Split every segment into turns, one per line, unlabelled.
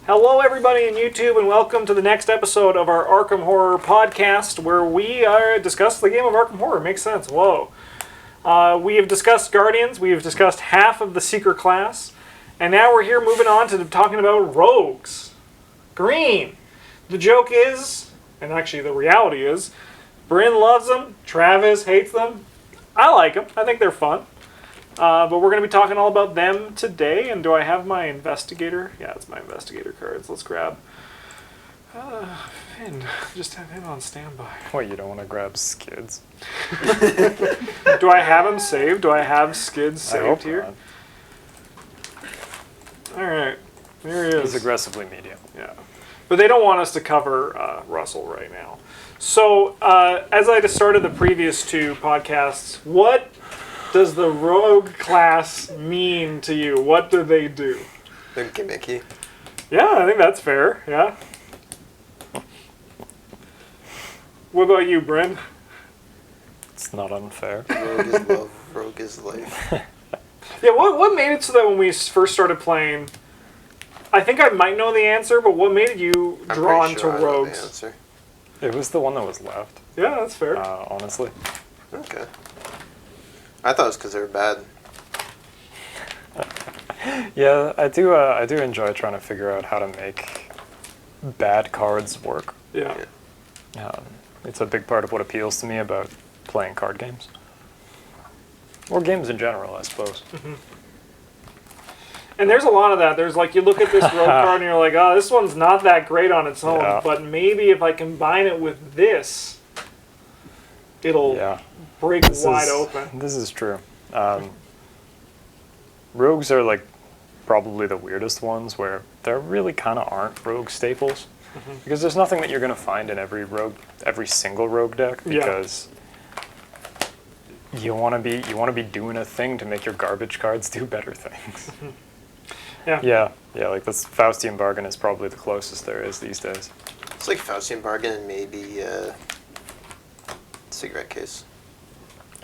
Hello everybody in YouTube and welcome to the next episode of our Arkham Horror podcast where we discuss the game of Arkham Horror. Makes sense. Whoa. We have discussed Guardians, we have discussed half of the Seeker class, and now we're here moving on to talking about Rogues. Green. The joke is, and actually the reality is, Bryn loves them, Travis hates them. I like them. I think they're fun. But we're going to be talking all about them today. And do I have my Investigator? Yeah, it's my Investigator cards. Let's grab Finn. Just have him on standby.
What, you don't want to grab Skids?
Do I have him saved? Do I have Skids saved here?
Not.
Alright, there he is.
He's aggressively medium.
Yeah. But they don't want us to cover Russell right now. So, as I just started the previous two podcasts, what does the Rogue class mean to you? What do they do?
They're gimmicky.
Yeah, I think that's fair, yeah. What about you, Bryn?
It's not unfair.
Rogue is love, rogue is life.
Yeah, what made it so that when we first started playing, I think I might know the answer, but what made you drawn to Rogues?
The answer.
It was the one that was left.
Yeah, that's fair.
Honestly.
Okay. I thought it was because they were bad.
Yeah, I do enjoy trying to figure out how to make bad cards work.
Yeah.
It's a big part of what appeals to me about playing card games. Or games in general, I suppose.
Mm-hmm. And there's a lot of that. There's like, you look at this Rogue card and you're like, oh, this one's not that great on its own, but maybe if I combine it with this, it'll break wide open.
This is true. Rogues are like probably the weirdest ones where there really kind of aren't rogue staples. Mm-hmm. Because there's nothing that you're going to find in every single rogue deck, because you want to be doing a thing to make your garbage cards do better things. Yeah, like this Faustian Bargain is probably the closest there is these days.
It's like Faustian Bargain and maybe Cigarette Case.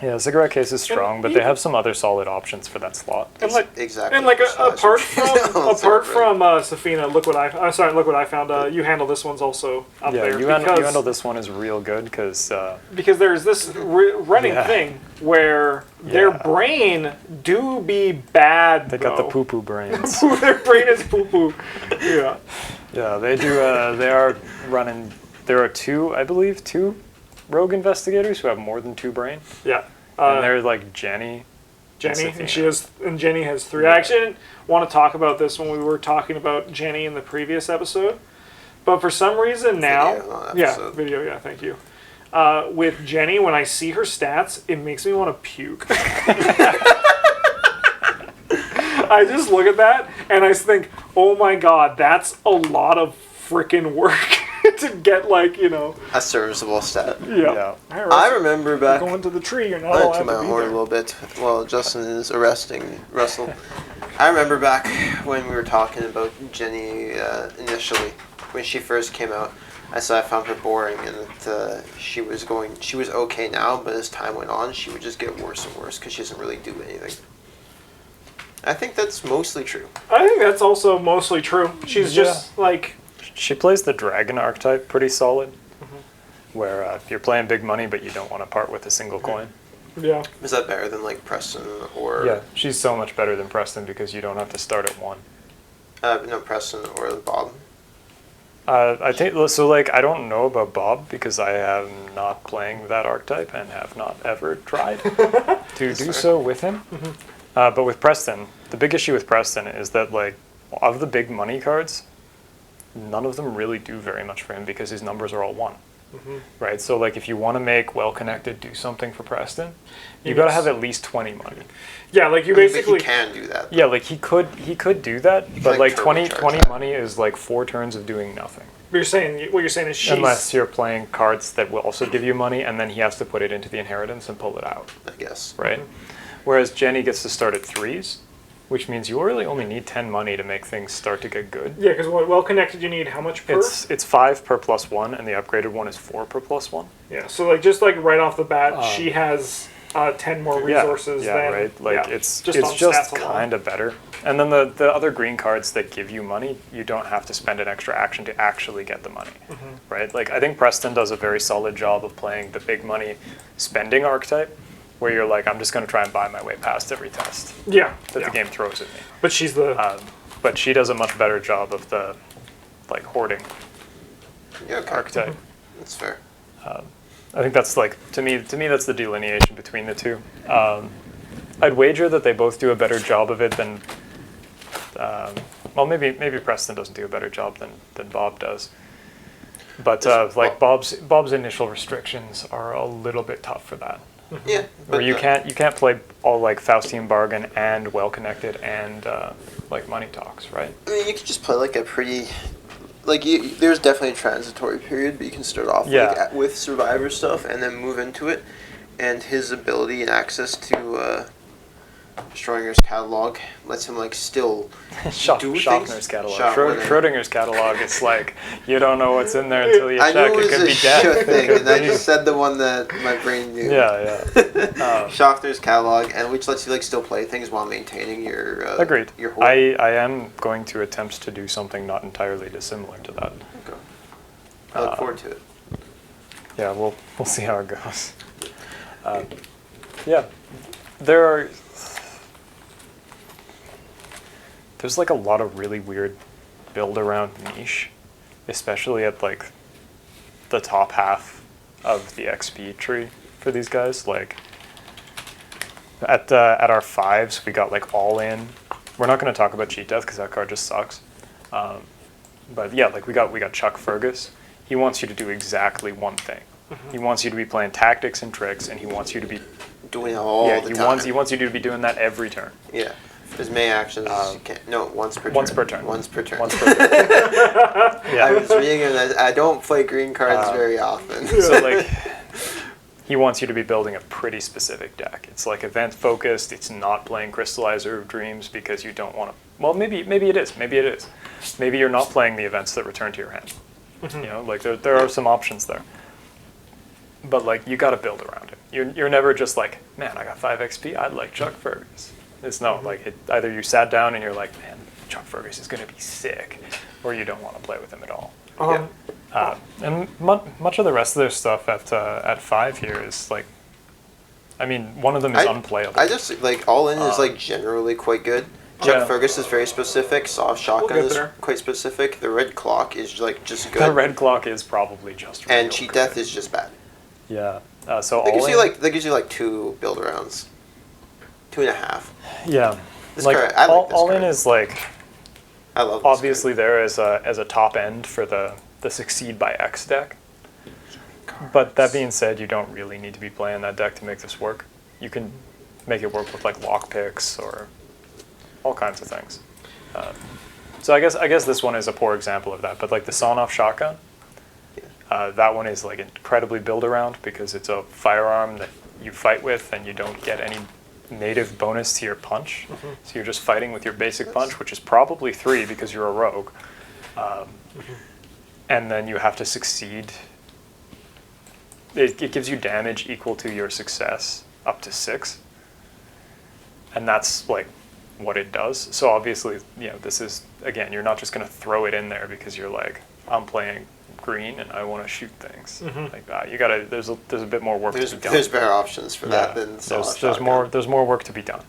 Yeah, Cigarette Case is strong, but they have some other solid options for that slot.
And like,
exactly.
And like apart from Safina, look what I found. You handle this one's also up there.
You handle this one is real good because
there's this running thing where their brain do be bad.
They got the poo poo brains.
Their brain is poo poo. Yeah.
Yeah, they do. They are running. There are two rogue investigators who have more than 2 brain. Yeah. And they're like Jenny,
and Jenny has 3. I actually didn't want to talk about this when we were talking about Jenny in the previous episode, but for some reason now, thank you. With Jenny, when I see her stats, it makes me want to puke. I just look at that and I think, oh my god, that's a lot of freaking work. To get a
serviceable stat.
Yeah.
I remember back
going to the tree. You're not
allowed
allowed
to
to
be there. A little bit while Justin is arresting Russell. I remember back when we were talking about Jenny initially, when she first came out. I found her boring, and that she was okay now, but as time went on, she would just get worse and worse because she doesn't really do anything. I think that's mostly true.
I think that's also mostly true. She's just like.
She plays the dragon archetype pretty solid, where you're playing big money, but you don't want to part with a single coin.
Yeah.
Is that better than like Preston or?
Yeah, she's so much better than Preston because you don't have to start at 1.
No, Preston or Bob.
I think so. Like, I don't know about Bob because I am not playing that archetype and have not ever tried to do so with him. But with Preston, the big issue with Preston is that like of the big money cards, none of them really do very much for him because his numbers are all 1. Right? So like if you want to make Well Connected do something for Preston, you got to have at least 20 money.
Yeah, like you basically
he can do that. Though.
Yeah, like he could do that, but like 20 money is like 4 turns of doing nothing.
What you're saying is
unless you're playing cards that will also give you money, and then he has to put it into the inheritance and pull it out.
I guess.
Right? Whereas Jenny gets to start at 3s, which means you really only need 10 money to make things start to get good.
Yeah, because Well Connected you need how much per?
It's 5 per +1, and the upgraded one is 4 per +1.
Yeah, so like just like right off the bat, she has 10 more resources.
Yeah,
than,
right. Like
yeah,
it's
on
just
stats alone.
kind of better. And then the other green cards that give you money, you don't have to spend an extra action to actually get the money, right? Like I think Preston does a very solid job of playing the big money spending archetype, where you're like, I'm just going to try and buy my way past every test
Yeah.
that the game throws at me.
But she's the.
But she does a much better job of the like hoarding archetype.
That's fair.
I think that's like to me that's the delineation between the two. I'd wager that they both do a better job of it than. Well, maybe Preston doesn't do a better job than Bob does. But like Bob's initial restrictions are a little bit tough for that.
Yeah.
Where you can't play all like Faustian Bargain and Well Connected and like Money Talks, right?
I mean, you could just play like a pretty. Like there's definitely a transitory period, but you can start off with Survivor stuff and then move into it. And his ability and access to Schrodinger's catalog lets him like still do
Schaffner's
things.
catalog.
Schrodinger's
Schrodinger's catalog. It's like you don't know what's in there until you
I
check.
knew it was
could
a
be death.
shit thing, and I just said the one that my brain knew.
Yeah.
Schaffner's catalog, and which lets you like still play things while maintaining your
Agreed.
Your hoard.
I am going to attempt to do something not entirely dissimilar to that.
Okay. I look forward to it.
Yeah, we'll see how it goes. Yeah, there's like a lot of really weird build around niche, especially at like the top half of the XP tree for these guys. Like at our 5s, we got like all in. We're not going to talk about Cheat Death because that card just sucks. But yeah, like we got Chuck Fergus. He wants you to do exactly one thing. He wants you to be playing tactics and tricks, and he wants you to be
doing it all the time.
He wants you to be doing that every turn.
Yeah. As many actions as you can. No, once per turn.
Once per turn.
Once per turn.
Once per turn. Yeah.
I was reading it. I don't play green cards very often.
So like, he wants you to be building a pretty specific deck. It's like event focused. It's not playing Crystallizer of Dreams because you don't want to. Well, maybe it is. Maybe it is. Maybe you're not playing the events that return to your hand. You know, like there are some options there. But like you got to build around it. You're never just like, man, I got 5 XP. I'd like Chuck Fergus. It's no, like either you sat down and you're like, man, Chuck Fergus is going to be sick, or you don't want to play with him at all. And much of the rest of their stuff at 5 here is like, I mean, one of them is unplayable.
I just like All In is like generally quite good. Chuck Fergus is very specific. Soft Shotgun is quite specific. The Red Clock is like just good.
The Red Clock is probably just.
And Cheat Death is just bad.
Yeah. So
that gives you like 2 build rounds. 2.5.
Yeah.
This
like
card, I like this
all
card.
in is like.
I love this
obviously there as a top end for the Succeed by X deck. But that being said, you don't really need to be playing that deck to make this work. You can make it work with like lockpicks or all kinds of things. So I guess this one is a poor example of that. But like the sawn-off shotgun, that one is like incredibly build around because it's a firearm that you fight with and you don't get any native bonus to your punch. So you're just fighting with your basic punch, which is probably 3 because you're a rogue. And then you have to succeed. It gives you damage equal to your success up to 6. And that's like what it does. So obviously, this is, again, you're not just going to throw it in there because you're like, I'm playing green and I want to shoot things. Like you gotta. There's a bit more work to be done.
There's better options for that than
there's more work to be done.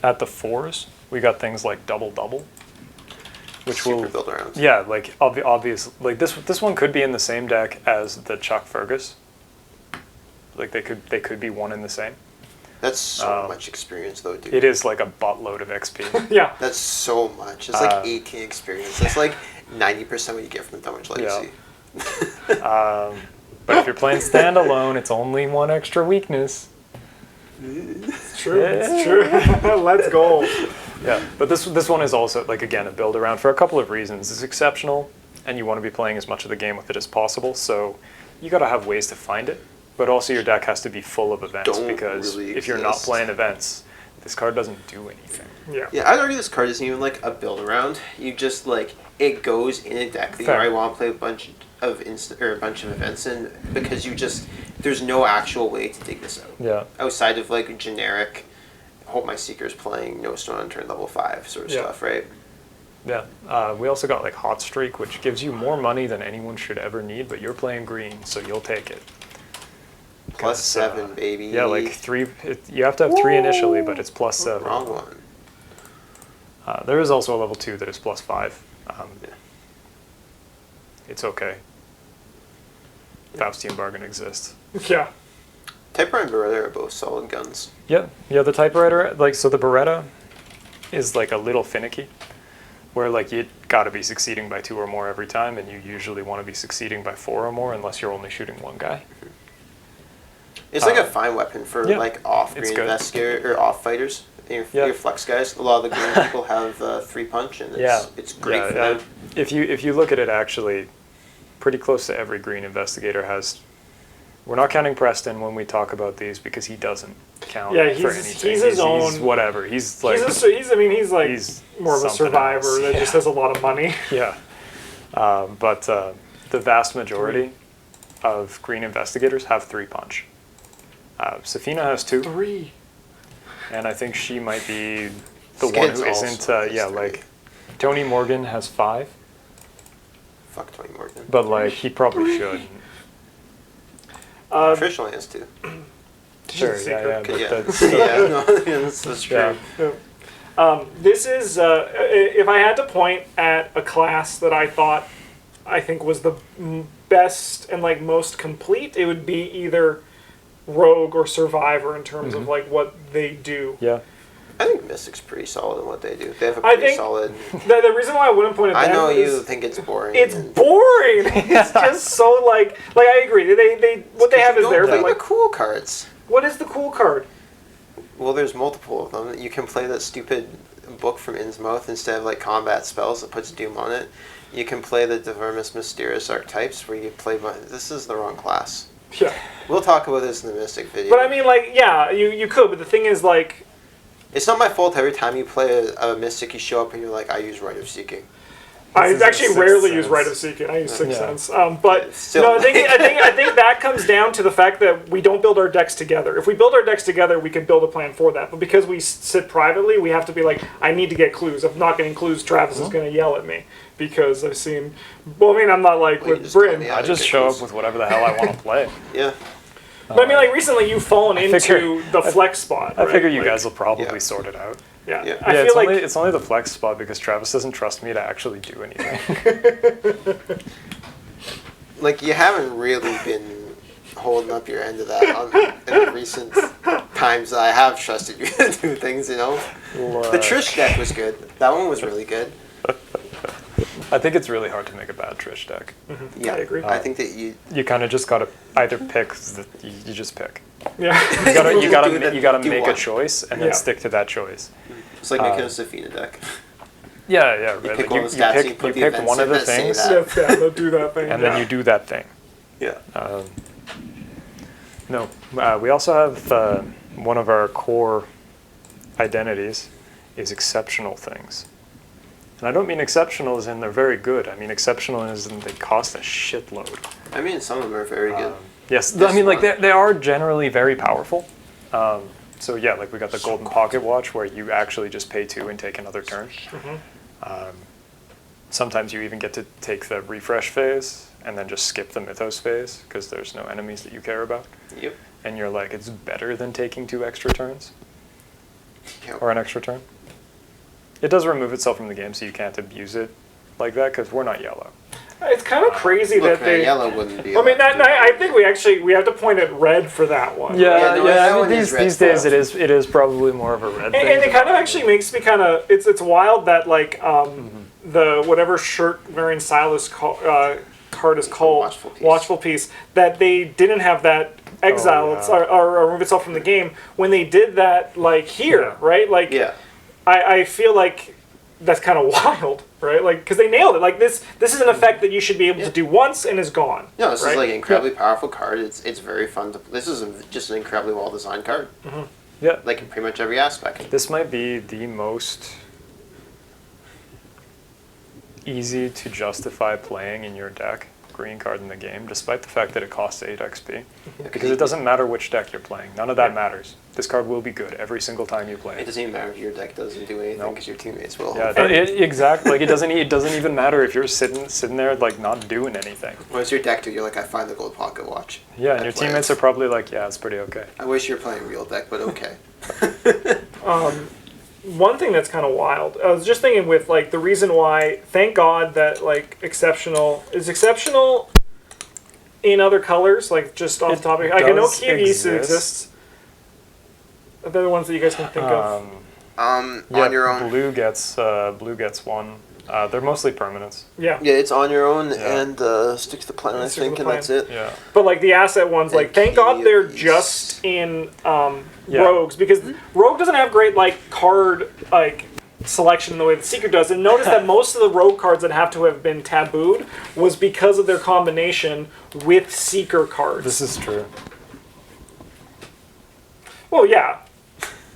At the 4s, we got things like double, which
Super
will
build around.
Yeah, like obvious. Like this one could be in the same deck as the Chuck Fergus. Like they could be one in the same.
That's so much experience, though, dude.
It is like a buttload of XP.
Yeah.
That's so much. It's like 18 experience. That's like 90% what you get from the Dunwich Legacy.
But if you're playing standalone, it's only 1 extra weakness.
It's true. It's true. Let's go.
Yeah, but this one is also, like, again, a build around for a couple of reasons. It's exceptional, and you want to be playing as much of the game with it as possible, so you got to have ways to find it. But also your deck has to be full of events because if you're not playing events, this card doesn't do anything.
Yeah, I'd argue this card isn't even like a build around. You just like it goes in a deck that you already want to play a bunch of events in because you just there's no actual way to dig this out.
Yeah.
Outside of like generic, hope my Seeker's playing no stone on turn level 5 sort of stuff, right?
Yeah. We also got like Hot Streak, which gives you more money than anyone should ever need, but you're playing green, so you'll take it.
+7, baby.
Yeah, like 3. You have to have 3 initially, but it's +7.
Wrong one.
There is also a level 2 that is +5. It's okay. Faustian Bargain exists.
Yeah.
Typewriter and Beretta are both solid guns.
Yeah, the typewriter, like, so the Beretta is like a little finicky, where like you gotta be succeeding by 2 or more every time, and you usually want to be succeeding by 4 or more unless you're only shooting one guy.
It's like a fine weapon for like off green investigator or off fighters. Your flex guys. A lot of the green people have 3-punch, and it's great for them.
If you look at it, actually, pretty close to every green investigator has. We're not counting Preston when we talk about these because he doesn't count for anything.
He's his own.
He's whatever. He's like.
He's more of a survivor that just has a lot of money.
Yeah, but the vast majority of green investigators have 3-punch. Safina has 2.
3.
And I think she might be the one who isn't. Like Tony Morgan has 5.
Fuck Tony Morgan.
But like he probably should.
Officially has 2.
Sure, yeah. But that's,
That's true.
Yeah. This is if I had to point at a class that I think was the best and like most complete, it would be either Rogue or Survivor in terms of like what they do.
Yeah.
I think Mystic's pretty solid in what they do. They have a pretty solid.
The reason why I wouldn't point at them
I know
is
you think it's boring.
It's boring. It's just so like I agree. They what they have is there, but like
the cool cards.
What is the cool card?
Well, there's multiple of them. You can play that stupid book from Innsmouth instead of like combat spells that puts Doom on it. You can play the Divermus Mysterious archetypes where you play. This is the wrong class.
Yeah.
We'll talk about this in the Mystic video.
But I mean, like, yeah, you could, but the thing is, like...
It's not my fault every time you play a Mystic, you show up and you're like, I use Rite of Seeking.
I actually rarely use Rite of Seeking. I use Sixth Sense. But no, I think that comes down to the fact that we don't build our decks together. If we build our decks together, we can build a plan for that. But because we sit privately, we have to be like, I need to get clues. If I'm not getting clues, Travis is going to yell at me. Because I've seen... Well, I mean, I'm not like with Bryn.
I just show up with whatever the hell I want to play.
Yeah.
But I mean, like, recently you've fallen into the flex spot,
I figure you guys will probably sort it out.
Yeah.
I feel like it's only the flex spot because Travis doesn't trust me to actually do anything.
Like, you haven't really been holding up your end of that in recent times that I have trusted you to do things, you know? The Trish deck was good. That one was really good.
I think it's really hard to make a bad Trish deck.
Yeah,
I agree.
I think that
you kind of just gotta either pick. You just pick.
Yeah.
You gotta make a choice and then stick to that choice.
It's like making a Safina deck.
Yeah, right.
You pick
you pick one of the things.
They'll do that thing.
And then you do that thing.
Yeah.
No, we also have one of our core identities is exceptional things. And I don't mean exceptional as in they're very good. I mean exceptional as in they cost a shitload.
I mean, some of them are very good.
Yes, I mean, like, they are generally very powerful. So, yeah, like, we got the Golden Pocket Watch where you actually just pay 2 and take another turn. Sometimes you even get to take the refresh phase and then just skip the Mythos phase because there's no enemies that you care about.
Yep.
And you're like, it's better than taking 2 extra turns.
Yep.
Or an extra turn. It does remove itself from the game, so you can't abuse it like that because we're not yellow.
It's kind of crazy that they.
Yellow wouldn't be.
I mean, I think we have to point at red for that one.
Yeah. I mean, these days it is probably more of a red thing.
And it kind of actually makes me kind of. It's wild that like the whatever shirt wearing Silas card is called Watchful Piece that they didn't have that exile or remove itself from the game when they did that like here, right? Like I feel like that's kind of wild, right? Like, because they nailed it. Like, this is an effect that you should be able to do once and is gone.
No, this is like an incredibly powerful card. It's very fun to. This is just an incredibly well designed card.
Yeah,
like in pretty much every aspect.
This might be the most easy to justify playing in your deck green card in the game, despite the fact that it costs 8 XP. Because it doesn't matter which deck you're playing. None of that matters. This card will be good every single time you play
It doesn't even matter if your deck doesn't do anything because your teammates will.
Yeah, exactly. Like it doesn't even matter if you're sitting there like not doing anything.
What does your deck do? You're like, I find the gold pocket watch.
Yeah, and your teammates are probably like, yeah, it's pretty okay.
I wish you were playing real deck, but okay.
One thing that's kind of wild. I was just thinking with like the reason why. Thank God that like exceptional is exceptional in other colors. Like just off the topic, like I know Kyrgyz exists. Are there the ones that you guys can think of?
On your own.
Blue gets one. They're mostly permanents.
Yeah.
Yeah, it's on your own and stick to the plan, I think, and that's it.
Yeah.
But like the asset ones, like thank God they're just in rogues, because rogue doesn't have great like card like selection in the way that Seeker does. And notice that most of the rogue cards that have to have been tabooed was because of their combination with Seeker cards.
This is true.
Well, yeah.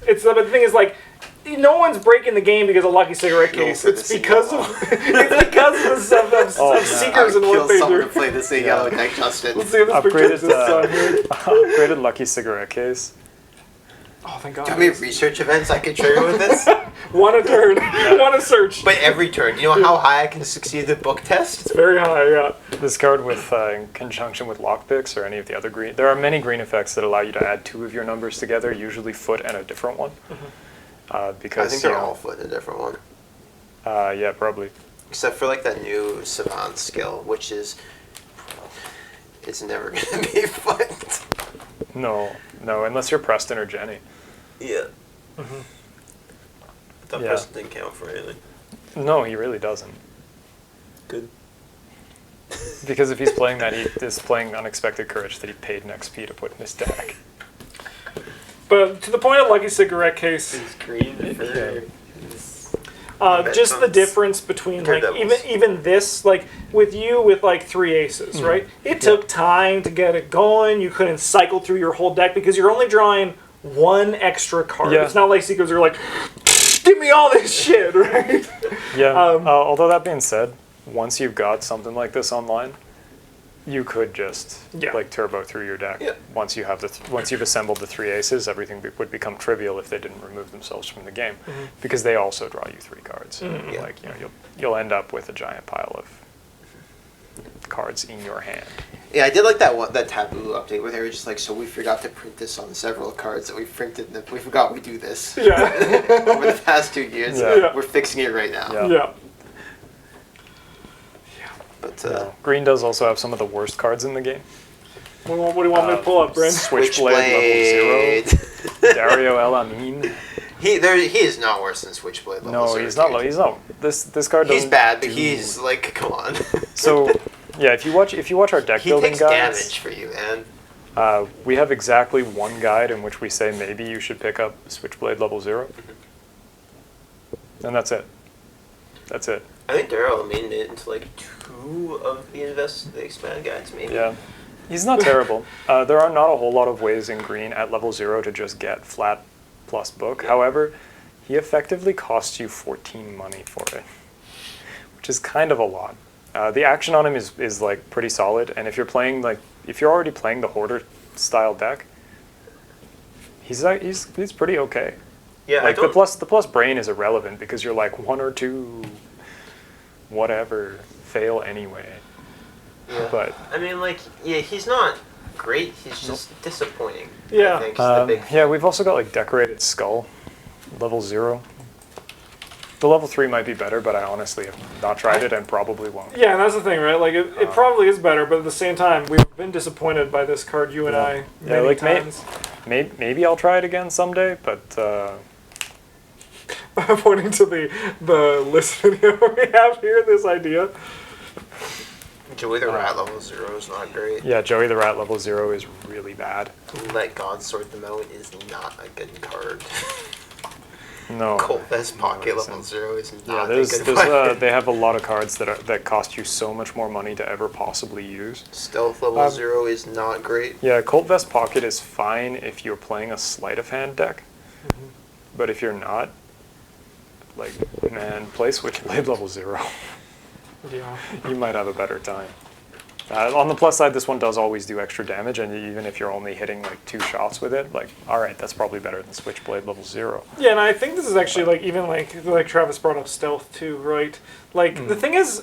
But the thing is, like, no one's breaking the game because of Lucky Cigarette Case. It's because of the stuff of Seekers and what they do.
To play this thing yellow deck, Justin.
Let's see if this picture exists on here.
Upgraded Lucky Cigarette Case.
Oh, thank God.
Do you have any research events I can trigger with this?
One a turn. One a search.
But every turn. You know how high I can succeed the book test?
It's very high, yeah.
This card with in conjunction with lockpicks or any of the other green. There are many green effects that allow you to add 2 of your numbers together, usually foot and a different one. Because
I think they're all foot and a different one.
Yeah, probably.
Except for like that new Savant skill, which is... It's never going to be foot.
No, unless you're Preston or Jenny.
Yeah. I thought Preston didn't count for anything.
No, he really doesn't.
Good.
Because if he's playing that, he is playing Unexpected Courage that he paid an XP to put in his deck.
But to the point of Lucky Cigarette Case,
It's green for...
just the difference between like even this, like with you with like 3 aces, right? It took time to get it going. You couldn't cycle through your whole deck because you're only drawing 1 extra card.
Yeah.
It's not like Seekers are like, give me all this shit, right?
Yeah. Although that being said, once you've got something like this online, you could just like turbo through your deck.
Yeah.
Once you have once you've assembled the 3 aces, everything would become trivial if they didn't remove themselves from the game, because they also draw you 3 cards.
Yeah.
Like you'll end up with a giant pile of cards in your hand.
Yeah, I did like that Taboo update where they were just like, so we forgot to print this on several cards that we printed. We forgot we do this.
Yeah.
Over the past 2 years, we're fixing it right now.
Yeah.
But
Green does also have some of the worst cards in the game.
What do you want me to pull up, Bryn?
Switchblade level 0. Dario El Amin.
He is not worse than Switchblade level 0.
No, he's not. He's not. This card doesn't.
He's bad, but he's like, come on.
So, yeah, if you watch our deck building
takes
guides,
damage for you, man.
we have exactly 1 guide in which we say maybe you should pick up Switchblade level 0, and that's it. That's it.
I think Daryl made it into like 2 of the expand guides, maybe.
Yeah, he's not terrible. There are not a whole lot of ways in Green at level 0 to just get flat plus book. Yeah. However, he effectively costs you 14 money for it, which is kind of a lot. The action on him is like pretty solid, and if you're already playing the Hoarder style deck, he's pretty okay.
Yeah,
like the plus brain is irrelevant because you're like 1 or 2, whatever, fail anyway.
Yeah.
But
I mean, like, yeah, he's not great. He's just disappointing.
Yeah.
I think is the big.
Yeah, we've also got like Decorated Skull, level 0. The level 3 might be better, but I honestly have not tried it and probably won't.
Yeah, and that's the thing, right? Like, it probably is better, but at the same time, we've been disappointed by this card, you and I, many times.
Maybe I'll try it again someday, but...
Pointing to the list video we have here, this idea.
Joey the Rat level 0 is not great.
Yeah, Joey the Rat level 0 is really bad.
Let God Sort Them Out is not a good card.
No.
Colt Vest Pocket level 0 is not
a
good card.
They have a lot of cards that cost you so much more money to ever possibly use.
Stealth level 0 is not great.
Yeah, Colt Vest Pocket is fine if you're playing a sleight of hand deck. But if you're not, like, man, play Switchblade level 0.
Yeah.
You might have a better time. On the plus side, this one does always do extra damage, and even if you're only hitting like 2 shots with it, like, all right, that's probably better than Switchblade level 0.
Yeah, and I think this is actually like even like Travis brought up stealth too, right? Like the thing is,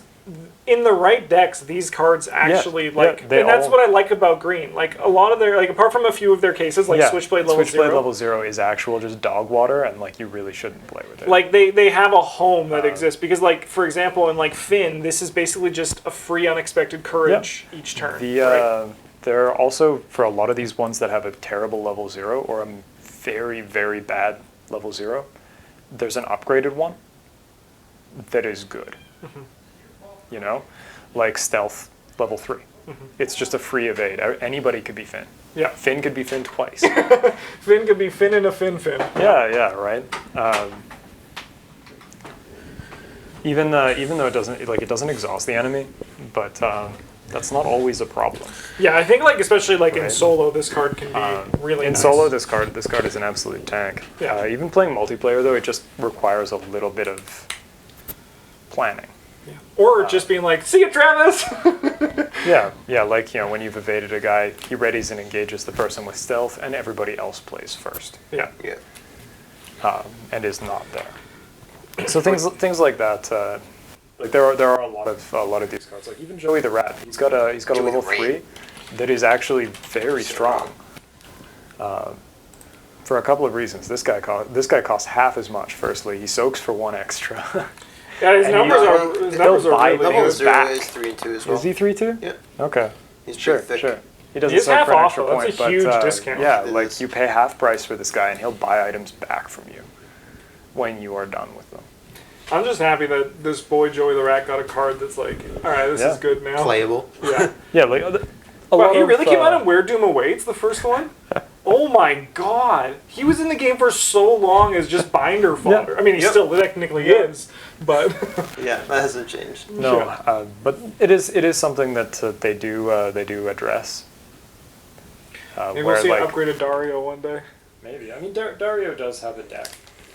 in the right decks, these cards actually and that's what I like about green. Like a lot of their apart from a few of their cases, like Switchblade level 0.
Switchblade level 0 is actual just dog water, and like you really shouldn't play with it.
Like they have a home that exists because like for example in like Finn, this is basically just a free unexpected courage each turn.
There are also, for a lot of these ones that have a terrible level 0 or a very, very bad level 0, there's an upgraded one that is good. You know? Like Stealth level 3. It's just a free evade. Anybody could be Finn.
Yeah.
Finn could be Finn twice.
Finn could be Finn and a Finn.
Yeah, right? Even though it doesn't exhaust the enemy, but that's not always a problem.
Yeah, I think like especially like in solo, this card can be really nice.
In solo, this card is an absolute tank.
Yeah.
Even playing multiplayer though, it just requires a little bit of planning.
Yeah. Or just being like, see you, Travis!
yeah, like, when you've evaded a guy, he readies and engages the person with stealth, and everybody else plays first.
Yeah.
And is not there. So things like that. Like there are a lot of these cards. Like even Joey the Rat, he's got a level 3 that is actually very strong. For a couple of reasons. This guy costs half as much. Firstly, he soaks for 1 extra.
Yeah, his numbers are really
level
good.
0 is 3 and 2 as well.
Is he 3/2?
Yeah.
Okay.
He's
Sure. He doesn't
He is
soak
half
for an
off,
extra
though.
point,
That's a huge discount.
Yeah,
It
like
is.
you pay half price for this guy, and he'll buy items back from you when you are done with them.
I'm just happy that this boy Joey the Rat got a card that's like, all right, this is good now.
Playable.
Yeah.
Yeah, like
Wow, he really came out and Where Doom Awaits, the first one? Oh my god. He was in the game for so long as just binder fodder.
Yeah.
I mean, he still technically is, but...
Yeah, that hasn't changed.
No, but it is something that they do address.
Maybe we'll see an upgraded Dario one day.
Maybe. I mean, Dario does have a deck.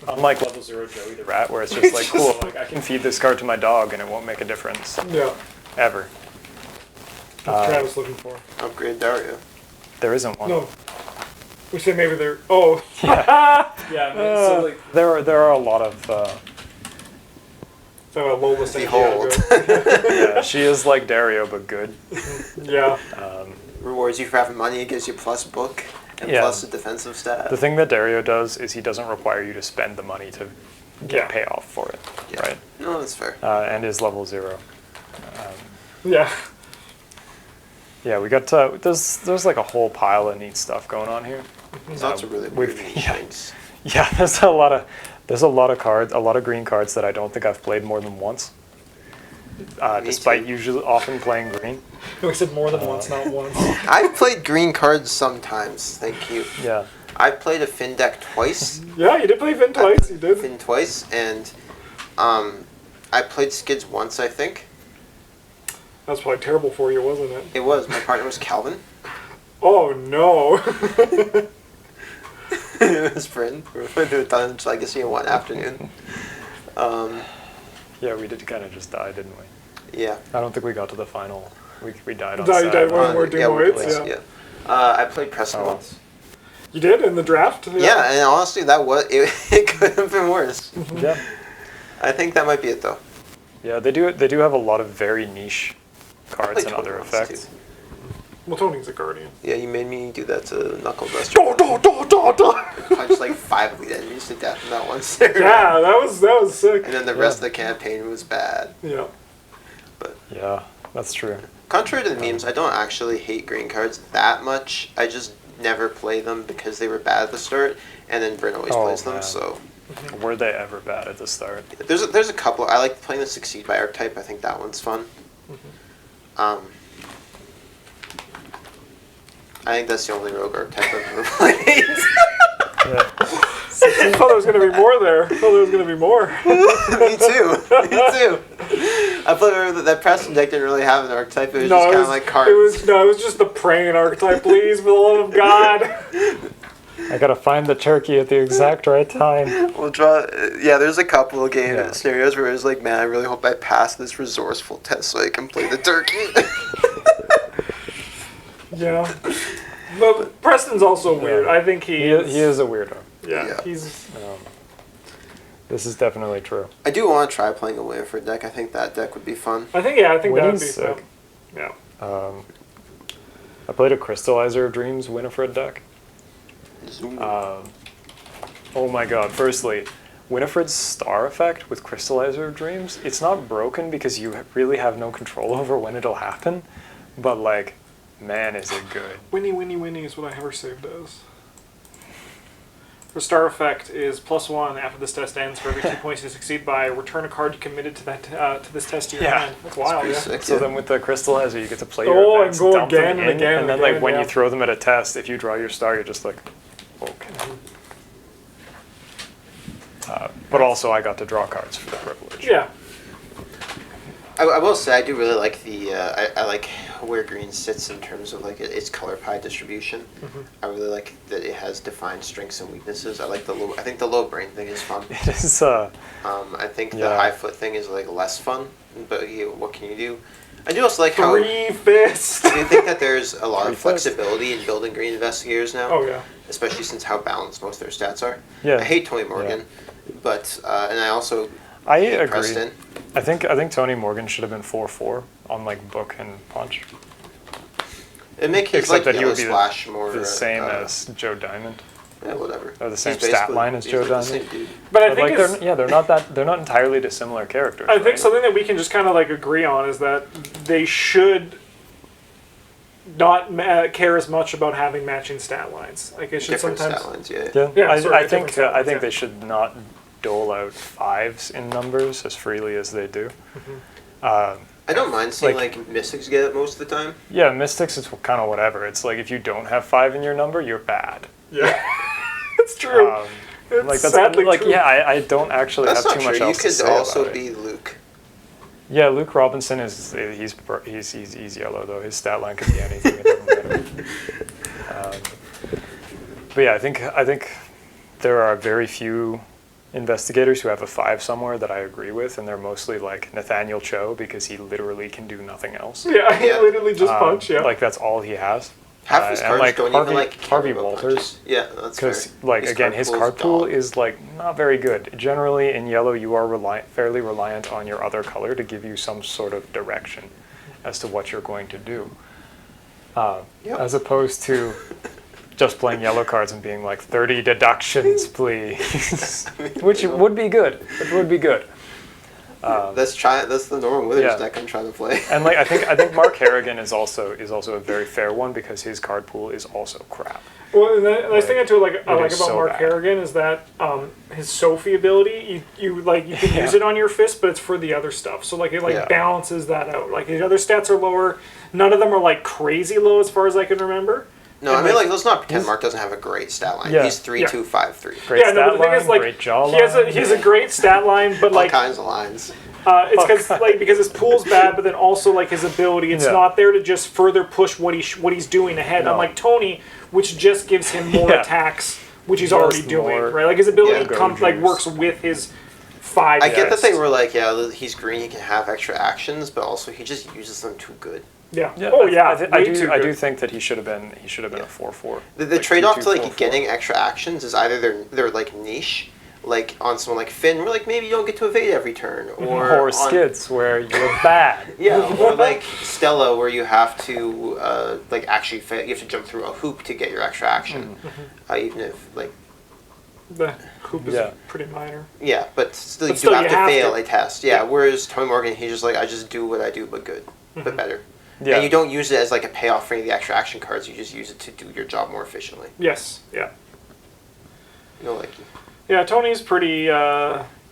Unlike level 0 Joey the Rat, where it's just like, cool, like I can feed this card to my dog and it won't make a difference.
Yeah.
Ever.
What's Travis looking for?
Upgrade Dario.
There isn't one.
No. We say maybe they're... Oh.
Yeah. Yeah, I mean, so like, there are a lot of...
So Lola
Behold.
yeah, she is like Dario, but good.
Yeah.
Rewards you for having money, it gives you plus book and plus a defensive stat.
The thing that Dario does is he doesn't require you to spend the money to get payoff for it, right?
No, that's fair.
And is level 0.
Yeah.
Yeah, we got there's like a whole pile of neat stuff going on here.
There's lots of really weird things.
Yeah, there's a lot of cards, a lot of green cards that I don't think I've played more than once. Despite often playing green.
We said more than once, not once.
I've played green cards sometimes, thank you.
Yeah.
I played a Finn deck twice.
Yeah, you did play Finn twice, you did.
Finn twice, and I played Skids once, I think.
That was probably terrible for you, wasn't it?
It was. My partner was Calvin.
Oh, no.
His friend. We went through a Dungeons Legacy in one afternoon.
Yeah, we did kind of just die, didn't we?
Yeah.
I don't think we got to the final. We died on
No, you died
Saturday.
Where Doom Awaits, yeah.
I played Preston once.
You did in the draft?
Yeah, and honestly, it could have been worse.
Yeah.
I think that might be it, though.
Yeah, they do have a lot of very niche cards and
Tony
other
once,
effects.
too.
Well, Tony's a Guardian.
Yeah, you made me do that to Knuckle Duster. Punched like 5 of the enemies to death in that one series.
Yeah, that was sick.
And then the rest of the campaign was bad.
Yeah.
But
Yeah, that's true.
contrary to the memes, I don't actually hate green cards that much. I just never play them because they were bad at the start, and then Bryn always plays them,
man.
so...
Were they ever bad at the start?
There's a couple. I like playing the Succeed by Archetype. I think that one's fun. I think that's the only rogue archetype I've ever played.
I thought there was going to be more there.
Me too. I thought that Preston deck didn't really have an archetype. It was just kind of like cards.
It was just the praying archetype, please, for the love of God.
I gotta find the turkey at the exact right time.
We'll draw. Yeah, there's a couple of scenarios where it's like, man, I really hope I pass this resourceful test so I can play the turkey.
Yeah. But Preston's also weird. I think
he is a weirdo.
Yeah. He's.
This is definitely true.
I do want to try playing a Winifred deck. I think that deck would be fun.
I think that would be
sick.
fun. Yeah.
I played a Crystallizer of Dreams Winifred deck. Oh my god, firstly, Winifred's star effect with Crystallizer of Dreams, it's not broken because you really have no control over when it'll happen, but like, man, is it good.
Winnie, Winnie, Winnie is what I have her saved as. The star effect is +1 after this test ends. For every 2 points you succeed by, return a card you committed to that to this test to your hand. That's wild, yeah.
Sick,
so then with the Crystallizer, you get to play your events,
and go
dump them
again and
in,
again
and then
again,
like when you throw them at a test, if you draw your star, you're just like, okay. But also, I got to draw cards for the privilege.
Yeah.
I will say I do really like the I like where green sits in terms of like its color pie distribution. I really like that it has defined strengths and weaknesses. I like I think the low brain thing is fun.
It is.
I think the high foot thing is like less fun, but what can you do? I do also like how
3 fists.
I do think that there's a lot of flexibility in building green investigators now.
Oh yeah.
Especially since how balanced most of their stats are.
Yeah.
I hate Tony Morgan, but and I also
I
hate
agree.
Preston.
I think Tony Morgan should have been 4/4 on like book and punch.
It makes his
Except
like
that he
yellow
would be
splash more
the same as Joe Diamond.
Yeah, whatever.
Or the same
He's
stat
basically-
line as
he's
Joe
like the
Diamond.
same dude.
But I
But
think
like they're not entirely dissimilar characters.
I think
right?
something that we can just kind of like agree on is that they should not care as much about having matching stat lines. Like it should
Different
sometimes.
stat lines, yeah.
Yeah,
Yeah,
I
sorry,
think
different stat
I think
lines,
they should not dole out 5s in numbers as freely as they do.
I don't mind seeing
Like-
like Mystics get it most of the time.
Yeah, Mystics is kind of whatever. It's like if you don't have 5 in your number, you're bad.
Yeah. It's true. It's
Like that's
sadly
like
true.
yeah, I don't actually
That's
have
not
too much
true. You
else to
could
say
also
about it.
be Luke.
Yeah, Luke Robinson he's yellow though. His stat line could be anything. It doesn't matter. But yeah, I think there are very few investigators who have a 5 somewhere that I agree with, and they're mostly like Nathaniel Cho because he literally can do nothing else.
Yeah, he
Yeah.
literally just punch. Yeah.
Like that's all he has.
Half his
and,
cards
like,
don't
Harvey,
even like care
Harvey
about
Walters.
punches. Yeah, that's fair.
Because, like, again, his card pool is, like, not very good. Generally, in yellow, you are fairly reliant on your other color to give you some sort of direction as to what you're going to do. As opposed to just playing yellow cards and being like, 30 deductions, please. Which would be good. It would be good.
That's the normal Withers
yeah.
deck I'm trying to play.
And like I think Mark Harrigan is also a very fair one because his card pool is also crap.
Well, and the nice thing I like about
so
Mark
bad.
Harrigan is that his Sophie ability, you can use it on your fist, but it's for the other stuff. So like it balances that out. Like his other stats are lower. None of them are like crazy low as far as I can remember.
No, I mean, like, let's not pretend Mark doesn't have a great stat line.
Yeah.
He's 3-2-5-3.
Great
yeah, no,
stat
but the thing
line,
is, like,
great jaw
he has a great stat line, but
All
like
kinds of lines.
it's because his pool's bad, but then also like his ability, it's not there to just further push what he's doing ahead.
No.
Unlike Tony, which just gives him more attacks, which he's
Just
already doing,
more
right? Like his ability
go-juice.
works with his 5.
I get that they
text.
were like, yeah, he's green, he can have extra actions, but also he just uses them too good.
Yeah.
Yeah,
Oh yeah.
I
way too
do
good.
think that he should have been a 4/4.
The
Like
trade-off
2-2,
to like
4/4.
getting extra actions is either they're like niche, like on someone like Finn, where like maybe you don't get to evade every turn, or
or skids where you're bad.
Yeah, or like Stella, where you have to like actually you have to jump through a hoop to get your extra action, even if like
The hoop is
Yeah.
pretty minor.
yeah, but still
But
you
still
do have
you
to
have
fail
to.
a test. Yeah, whereas Tony Morgan, he's just like, I just do what I do, but good, but better.
Yeah.
And you don't use it as like a payoff for any of the extra action cards. You just use it to do your job more efficiently.
Yes. Yeah.
You know, like
Yeah. Tony's pretty.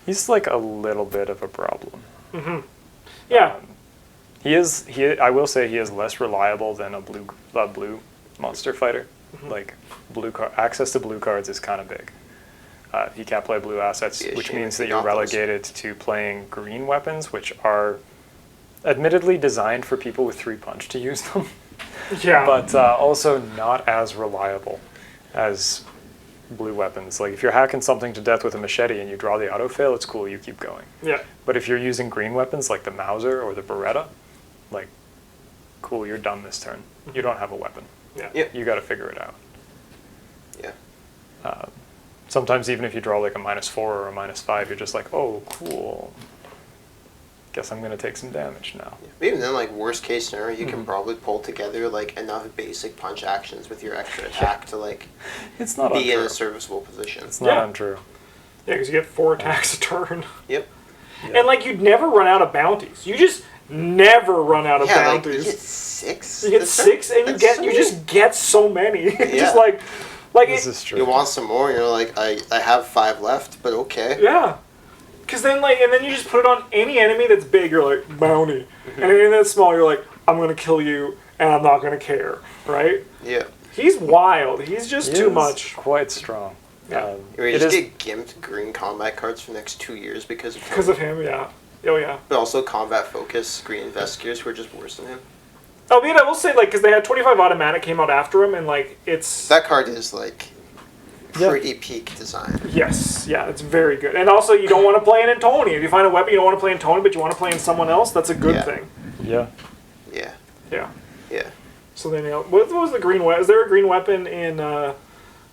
He's like a little bit of a problem.
Yeah.
I will say he is less reliable than a blue monster fighter. Like access to blue cards is kind of big. He can't play blue assets,
Yeah,
which
shame
means
if
that
he
you're
got those.
relegated to playing green weapons, which are admittedly designed for people with 3 punch to use them,
Yeah.
but also not as reliable as blue weapons. Like if you're hacking something to death with a machete and you draw the autofail, it's cool, you keep going.
yeah.
But if you're using green weapons like the Mauser or the Beretta, like, cool, you're done this turn. You don't have a weapon.
Yeah.
Yep.
You got to figure it out.
Yeah.
Sometimes even if you draw like a -4 or a -5, you're just like, oh, cool. Guess I'm going to take some damage now.
Even then, like, worst case scenario, you can probably pull together, like, enough basic punch actions with your extra attack to, like,
It's not
be in
untrue.
a serviceable position.
It's not
Yeah.
untrue.
Yeah, because you get 4 attacks a turn.
Yep.
And, like, you'd never run out of bounties. You just never run out of
Yeah, like,
bounties.
you get 6?
You get 6, and you just get so many. Just like
This
it,
is true.
You want some more, and you're like, I have 5 left, but okay.
yeah. Because then, like, and then you just put it on any enemy that's big. You're like bounty, and anything that's small, you're like, I'm gonna kill you, and I'm not gonna care, right?
Yeah.
He's wild. He's just
He
too
is
much.
Quite strong.
Yeah.
You
It
just
is-
get gimped green combat cards for the next 2 years because of
Because of him, yeah. Oh yeah.
But also combat focus green investigators who are just worse than him.
Albeit, I will say, like, because they had 25 automatic came out after him, and like it's
That card is like
Yeah.
pretty peak design.
yes, yeah, it's very good. And also, you don't want to play it in Tony. If you find a weapon you don't want to play in Tony, but you want to play in someone else, that's a good
Yeah.
thing.
Yeah.
Yeah.
Yeah.
Yeah.
So then, what was the green weapon? Is there a green weapon in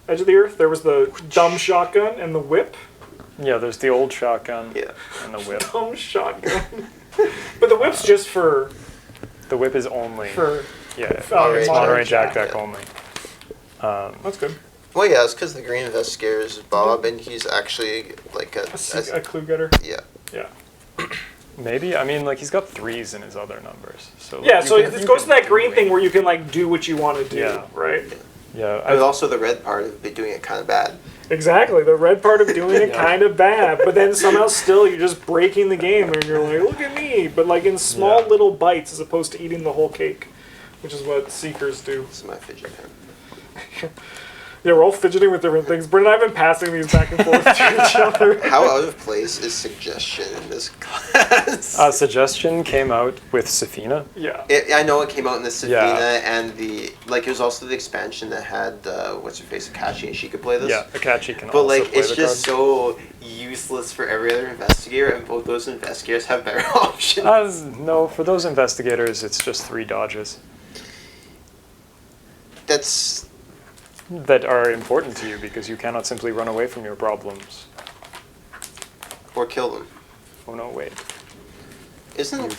Edge of the Earth? There was the dumb shotgun and the whip.
Yeah, there's the old shotgun
Yeah.
and the whip.
Dumb shotgun. But the whip's just for
The whip is only... yeah,
Monterey
it's Monterey
Jack.
Jack deck only.
That's good.
Well, yeah, it's because the green investigator is Bob, and he's actually like
A clue getter.
yeah.
Yeah.
Maybe, I mean, like, he's got 3s in his other numbers. So
Yeah,
like,
so
you can-
it
you
goes to
can
that
do
green
it.
thing where you can like do what you want to do,
Yeah.
right?
Yeah,
But also the red part of doing it kind of bad.
Exactly. The red part of doing it
Yeah.
kind of bad, but then somehow still you're just breaking the game and you're like, look at me, but like in small
Yeah.
little bites as opposed to eating the whole cake, which is what Seekers do.
This is my fidget pen.
Yeah, we're all fidgeting with different things. Brent and I have been passing these back and forth to each other.
How out of place is suggestion in this class?
Suggestion came out with Safina.
Yeah.
I know it came out in the Safina
Yeah.
and the it was also the expansion that had what's her face Akashi, and she could play this.
Yeah, Akachi can
But
also
like
play
it's
the
just
card.
so useless for every other investigator, and both those investigators have better options.
No, for those investigators, it's just 3 dodges
That's
that are important to you because you cannot simply run away from your problems.
or kill them.
Oh no, wait.
Isn't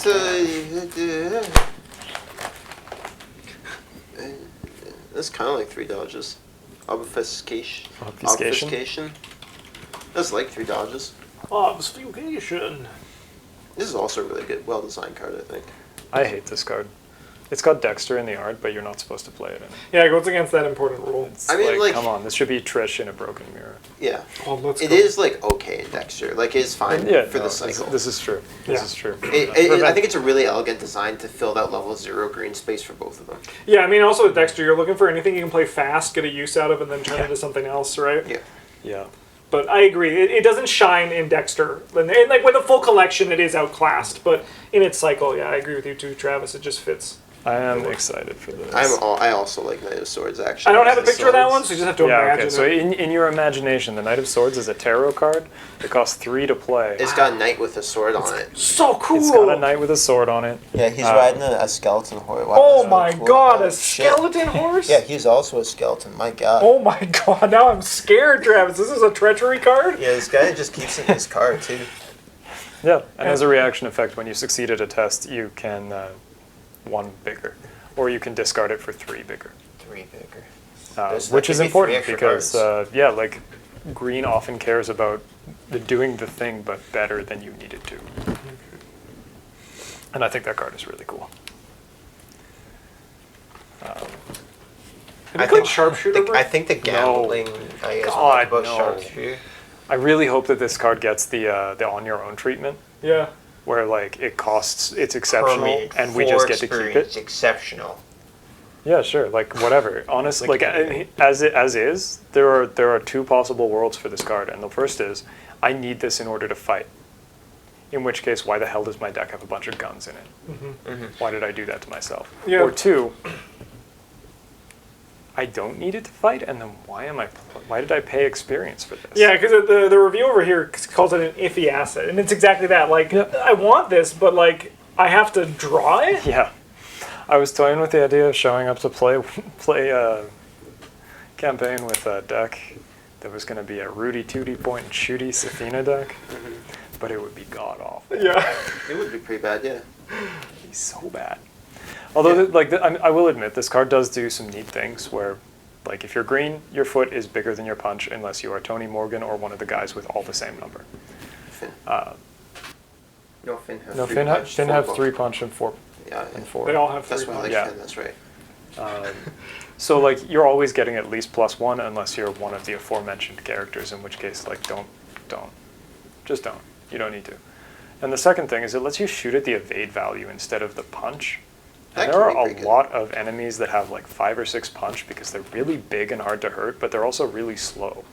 that's kind of like 3 dodges. Obfuscation.
Obfuscation?
Obfuscation. That's like 3 dodges.
Obfuscation.
This is also a really good, well-designed card, I think.
I hate this card. It's got Dexter in the art, but you're not supposed to play it in.
Yeah, it goes against that important rule.
It's
I mean, like-
come on, this should be Trish in a broken mirror.
Yeah.
Oh, let's
It
go.
is like okay in Dexter. Like it's fine
Yeah,
for
no,
the cycle.
This is true. This
Yeah.
is true.
I think it's a really elegant design to fill that level 0 green space for both of them.
Yeah, I mean, also with Dexter, you're looking for anything you can play fast, get a use out of, and then turn into something else, right?
Yeah.
Yeah.
But I agree, it doesn't shine in Dexter. And like with a full collection, it is outclassed. But in its cycle, yeah, I agree with you too, Travis. It just fits.
I am excited for this.
I also like Knight of Swords actually.
I don't have a
The
picture of that
swords.
one, so you just have to
Yeah,
imagine
okay. So
it.
in your imagination, the Knight of Swords is a tarot card. It costs 3 to play.
It's got a knight with a sword on it.
So cool!
It's got a knight with a sword on it.
Yeah, he's
riding
a skeleton horse.
Oh my god, a skeleton horse?
Yeah, he's also a skeleton. My god.
Oh my god, now I'm scared, Travis. This is a treachery card?
Yeah, this guy just keeps in his card too.
Yeah, and as a reaction effect, when you succeed at a test, you can 1 bigger. Or you can discard it for 3 bigger.
3 bigger.
Which is important
because
because, yeah, like, green often cares about doing the thing, but better than you need it to. And I think that card is really cool.
Have you played Sharpshooter?
I think the gambling. I guess
God,
about
no.
Sharpshooter.
I really hope that this card gets the on your own treatment,
Yeah.
where like it's exceptional and we just get to keep it.
Exceptional.
Yeah, sure. Like whatever. Honestly, like as is, there are 2 possible worlds for this card, and the first is I need this in order to fight. In which case, why the hell does my deck have a bunch of guns in it? Why did I do that to myself?
Yeah.
Or 2, I don't need it to fight, and then why did I pay experience for this?
Yeah, because the review over here calls it an iffy asset, and it's exactly that. Like,
Yep.
I want this, but like, I have to draw it?
Yeah. I was toying with the idea of showing up to play campaign with a deck that was going to be a Rudy Tooty point and shooty Safina deck, but it would be god awful.
Yeah.
It would be pretty bad, yeah.
It'd be so bad. Although, I will admit, this card does do some neat things where, like, if you're green, your foot is bigger than your punch unless you are Tony Morgan or one of the guys with all the same number.
Finn. No, Finn have
No,
three
Finn,
punch,
Finn
four
have
punch.
3 punch and 4
Yeah,
and 4.
They all have 3
that's why I like
Yeah.
Finn, that's right.
So, like, you're always getting at least +1 unless you're one of the aforementioned characters, in which case, like, don't. Just don't. You don't need to. And the second thing is it lets you shoot at the evade value instead of the punch. And
That
there
can
are
be
a
pretty good.
lot of enemies that have, like, 5 or 6 punch because they're really big and hard to hurt, but they're also really slow.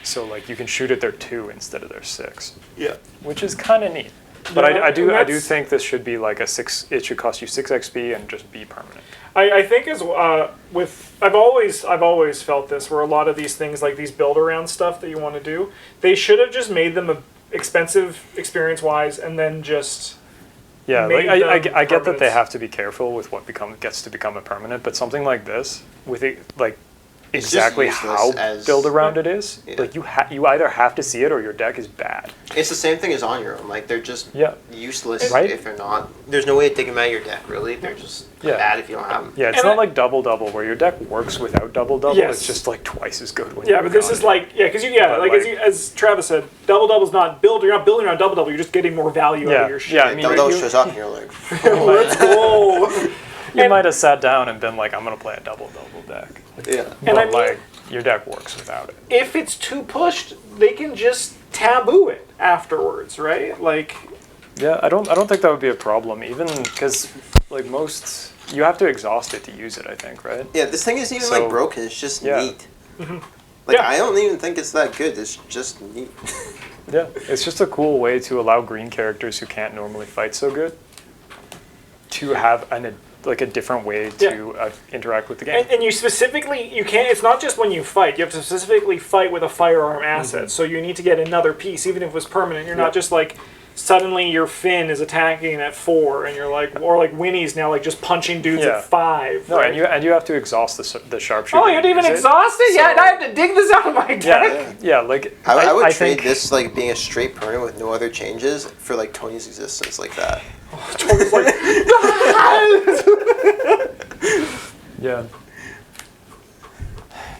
So, like, you can shoot at their 2 instead of their 6.
Yeah.
Which is kind of neat. But
Yeah,
I do
and that's-
think this should be like a 6. It should cost you 6 XP and just be permanent.
I think as with I've always felt this where a lot of these things like these build around stuff that you want to do, they should have just made them expensive experience wise and then just
Yeah, like
made
I
them
get that they
permanents.
have to be careful with what gets to become a permanent, but something like this with it, like
It's just
exactly
useless
how
as-
build around it is,
Yeah.
like you either have to see it or your deck is bad.
It's the same thing as on your own. Like, they're just
Yeah.
useless
Right?
if they're not. There's no way to take them out of your deck, really. They're just
Yeah.
bad if you don't have them.
Yeah, it's
And
not
I-
like double where your deck works without double.
Yes.
It's just like twice as good when
yeah,
you
but this
got
is
it.
like because
But,
like as Travis said, double's not build. You're not building around double. You're just getting more value out
Yeah,
of your shit.
yeah, I mean,
Double
you-
shows up and you're like,
Let's go.
You
And-
might have sat down and been like, I'm gonna play a double deck.
yeah.
And
But
I mean-
like your deck works without it.
If it's too pushed, they can just taboo it afterwards, right? Like,
Yeah, I don't think that would be a problem, even because like most you have to exhaust it to use it, I think, right?
Yeah, this thing isn't even
So-
like broken. It's just
Yeah.
neat. Like,
Yeah.
I don't even think it's that good. It's just neat.
Yeah, it's just a cool way to allow green characters who can't normally fight so good to have a different way to interact with the game.
and you specifically, you can't, it's not just when you fight, you have to specifically fight with a firearm asset, so you need to get another piece, even if it was permanent. You're not just like, suddenly your Finn is attacking at 4, and you're like, or like Winnie's now like just punching dudes
Yeah.
at 5.
No,
right?
and you have to exhaust the sharpshooter.
Oh, you didn't even exhaust it? Yeah, and I have to dig this out of my deck?
Yeah, like
I would
I
trade
think,
this, like, being a straight permanent with no other changes for, like, Tony's existence like that.
Tony's like,
Yeah.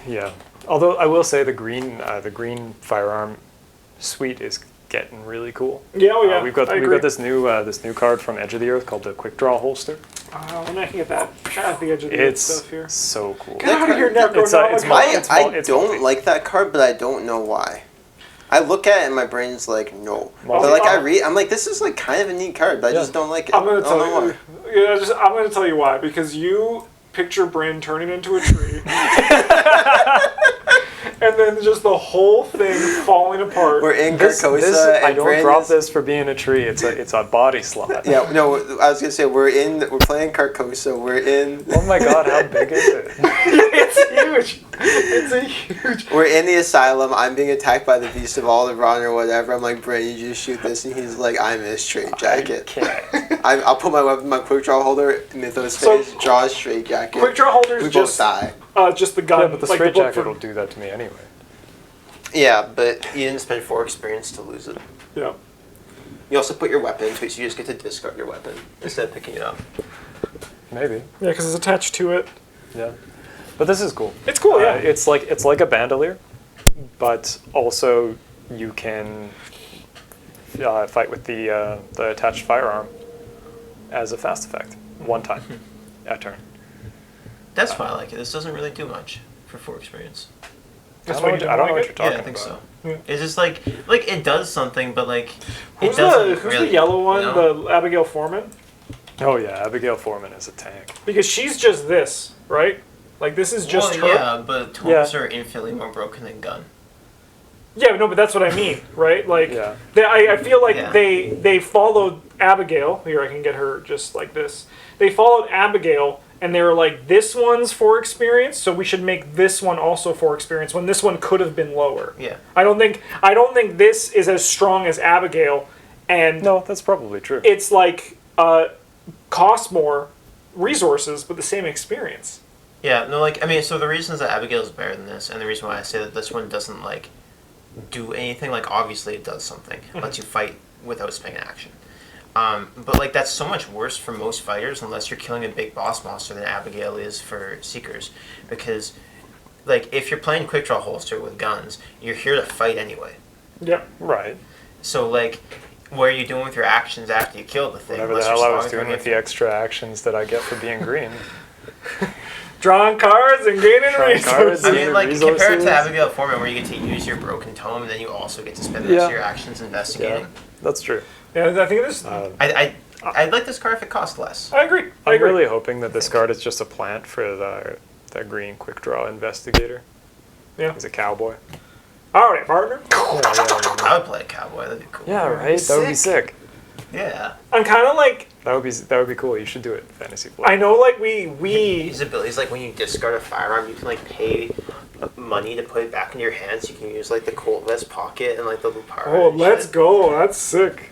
Yeah. Although I will say the green firearm suite is getting really cool.
yeah, oh yeah,
We've got
I agree.
this new card from Edge of the Earth called the Quick Draw Holster.
When I can get that at the edge of the
It's
stuff here.
so cool.
Get out of here, Necro.
It's
I don't
multi.
like that card, but I don't know why. I look at it and my brain's like, no.
Multi.
But, like, I read, I'm like, this is, like, kind of a neat card, but I
Yeah.
just don't like it.
I'm gonna
I don't
tell
know
you.
why.
Yeah, I'm gonna tell you why. Because you picture Bryn turning into a tree, and then just the whole thing falling apart.
We're in
This,
Carcosa,
I
and
don't
Brandon's-
drop this for being a tree. It's a body slot.
Yeah, no, I was gonna say we're playing Carcosa. We're in.
Oh my god, how big is it?
It's huge. It's a huge.
We're in the asylum. I'm being attacked by the Beast of Alderaan or whatever. I'm like, Brandon, you just shoot this, and he's like, I'm in a straight
I
jacket.
can't.
I'll put my weapon, my quick draw holder, Mythos
So-
phase, draw a straight jacket.
Quick draw holders
We both
just
die.
just the gun.
Yeah, but the
like
straight
book
jacket
for-
will do that to me anyway.
Yeah, but you didn't spend 4 experience to lose it.
Yeah.
You also put your weapon into it, so you just get to discard your weapon instead of picking it up.
Maybe.
Yeah, because it's attached to it.
Yeah. But this is cool.
It's cool, yeah.
It's like a bandolier, but also you can fight with the attached firearm as a fast effect, one time a turn.
That's why I like it. This doesn't really do much for 4 experience.
That's
I
why
don't
you
know what
like
you're
it?
talking
Yeah, I think
about.
so.
Yeah.
It's just like it does something, but like
Who's
it doesn't
who's
really,
the yellow one?
you know?
The Abigail Foreman?
Oh yeah, Abigail Foreman is a tank.
Because she's just this, right? Like this is just her.
Yeah, but tools are infinitely more broken than gun.
Yeah, no, but that's what I mean, right? Like,
Yeah.
I feel like
Yeah.
they followed Abigail. Here, I can get her just like this. They followed Abigail, and they were like, this one's for experience, so we should make this one also for experience, when this one could have been lower.
Yeah.
I don't think this is as strong as Abigail, and
No, that's probably true.
it's like, costs more, resources, but the same experience.
Yeah, no, like, I mean, so the reasons that Abigail is better than this, and the reason why I say that this one doesn't, like, do anything, like, obviously it does something. It lets you fight without spending action. But, like, that's so much worse for most fighters unless you're killing a big boss monster than Abigail is for Seekers. Because, like, if you're playing quick draw holster with guns, you're here to fight anyway.
Yep.
Right.
So, like, what are you doing with your actions after you kill the thing?
Whatever the
Unless you're
hell I was
slowing
doing with the extra actions that I get for being green.
Drawing cards and gaining
Drawing cards.
resources.
I mean, like, compare it
Resources.
to Abigail format where you get to use your broken tome and then you also get to spend the rest of your actions investigating.
Yeah, that's true.
Yeah, I think this.
I'd like this card if it cost less.
I agree. I
I'm
agree.
really hoping that this card is just a plant for the green quick draw investigator.
Yeah.
He's a cowboy.
All right, partner.
I would play a cowboy. That'd be cool.
Yeah, right. That would be sick.
Yeah.
I'm kind of like.
That would be cool. You should do it, Fantasy Flight.
I know, like we.
His abilities, like when you discard a firearm, you can like pay money to put it back into your hands. You can use like the Colt vest pocket and like the Lupara.
Oh,
and
let's
shit.
go. That's sick.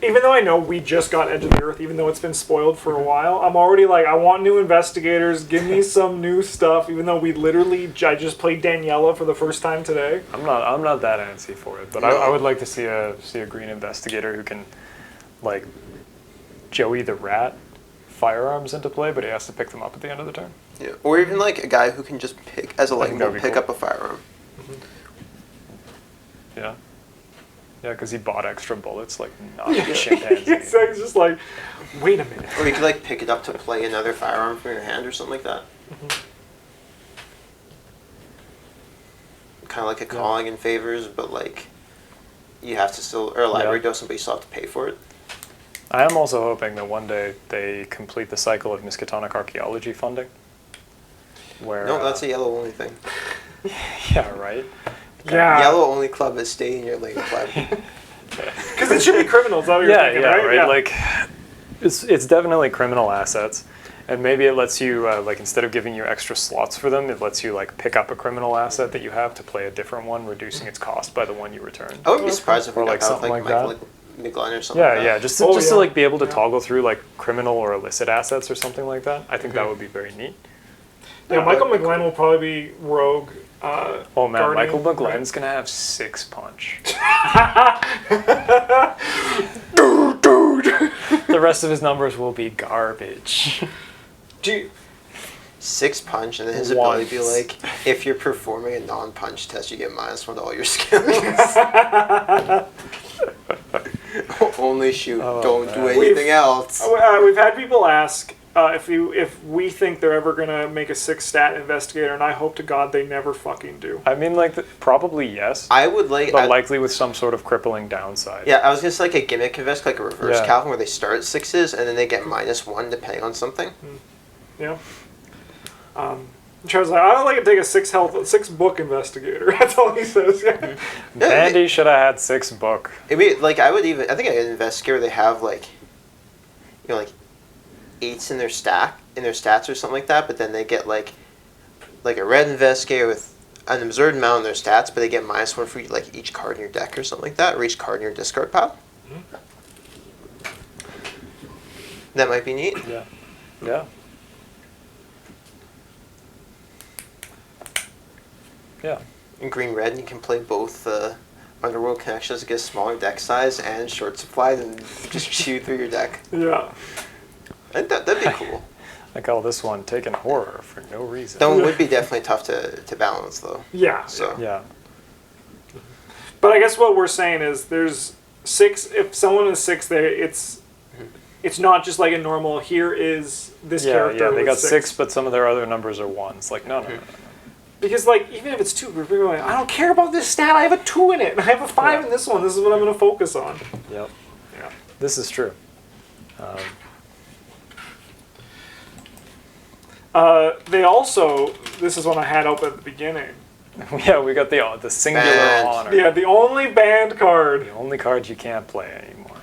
Even though I know we just got Edge of the Earth, even though it's been spoiled for a while, I'm already like, I want new investigators. Give me some new stuff. Even though I just played Daniela for the first time today.
I'm not that antsy for it, but I would like to see a green investigator who can, like, Joey the Rat firearms into play, but he has to pick them up at the end of the turn.
Yeah, or even like a guy who can just pick as a
I think that'd be
pick
cool.
up a firearm.
Yeah. Yeah, because he bought extra bullets like not a chimpanzee.
It's just like, wait a minute.
Or you could like pick it up to play another firearm from your hand or something like that. Kind of like a calling in favors, but like you have to still, or a library doesn't, but you still have to pay for it.
I am also hoping that one day they complete the cycle of Miskatonic archaeology funding. Where,
No, that's a yellow only thing.
yeah, right.
Yeah.
Yellow only club is stay in your lane club.
Because it should be criminals. That you're thinking, right?
Yeah. Like, it's definitely criminal assets, and maybe it lets you like instead of giving you extra slots for them, it lets you like pick up a criminal asset that you have to play a different one, reducing its cost by the one you return.
I wouldn't be surprised if
Or
we
like
got
something
like
like
Michael
that.
McGlenn or something.
Yeah,
like that.
yeah, just to like be able to toggle through like criminal or illicit assets or something like that. I think that would be very neat.
Yeah, Michael McGlenn will probably be rogue.
Oh man,
Guardian,
Michael McGlenn's gonna have 6 punch.
Dude.
The rest of his numbers will be garbage.
Do you,
6 punch, and then his ability be like, if you're performing a non-punch test, you get -1 to all your skills. Only shoot,
Oh,
don't
man.
do anything else.
we've had people ask if we think they're ever gonna make a 6-stat investigator, and I hope to God they never fucking do.
I mean, like, probably yes,
I would like,
but likely with some sort of crippling downside.
yeah, I was gonna say like a gimmick invest, like a reverse
Yeah.
Calvin, where they start at 6s and then they get -1 depending on something.
Yeah. Charles like, I don't like to take a 6 book investigator. That's all he says. Yeah.
Bandy should have had 6 book.
It'd be like I think an investigator they have like, you know, like 8s in their stats or something like that, but then they get like a red investigator with an absurd amount in their stats, but they get -1 for like each card in your deck or something like that, or each card in your discard pile. That might be neat.
Yeah. Yeah. Yeah.
In green red, you can play both Underworld Connections to get a smaller deck size and short supply, and just chew through your deck.
Yeah.
I think that'd be cool.
I call this one taking horror for no reason.
That one would be definitely tough to balance, though.
Yeah.
So
Yeah.
But I guess what we're saying is there's 6. If someone is 6, it's not just like a normal. Here is this character.
Yeah, they
with
got 6, but some of their other numbers are 1s. Like, no.
Because like even if it's 2, people are like, I don't care about this stat. I have a 2 in it, and I have a 5 in this one. This is what I'm going to focus on.
Yep.
Yeah.
This is true.
They also. This is one I had up at the beginning.
Yeah, we got the singular
Banned.
honor.
Yeah, the only banned card.
The only card you can't play anymore.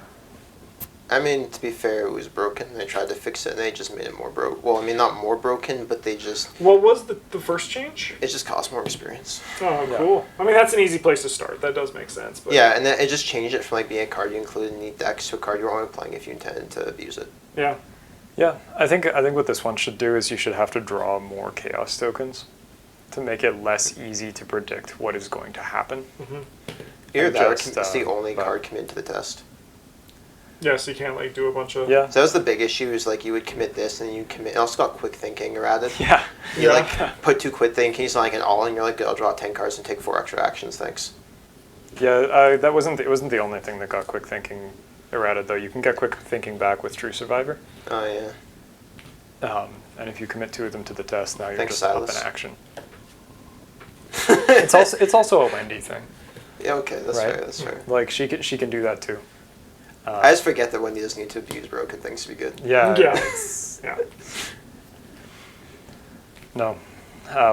I mean, to be fair, it was broken. They tried to fix it, and they just made it more broke. Well, I mean, not more broken, but they just
What was the first change?
it just cost more experience.
Oh,
Yeah.
cool. I mean, that's an easy place to start. That does make sense. But
Yeah, and then it just changed it from like being a card you included in the decks to a card you're only playing if you intend to abuse it.
Yeah.
Yeah, I think what this one should do is you should have to draw more chaos tokens to make it less easy to predict what is going to happen.
Either
And
that or
just,
it's the only
but-
card committed to the test.
Yeah, so you can't like do a bunch of.
Yeah.
So that was the big issue, is like you would commit this and you commit. It also got quick thinking added.
Yeah.
You
Yeah.
like put 2 quick thinkings like an all, and you're like, I'll draw 10 cards and take 4 extra actions. Thanks.
Yeah, it wasn't the only thing that got quick thinking errated though. You can get quick thinking back with True Survivor.
Oh yeah.
And if you commit 2 of them to the test, now you're
Thanks,
just up in
Silas.
action. It's also a Wendy thing.
Yeah. Okay. That's
right?
fair. That's fair.
Like she can do that too.
I just forget that Wendy doesn't need to abuse broken things to be good.
Yeah.
Yeah.
It's,
Yeah.
no.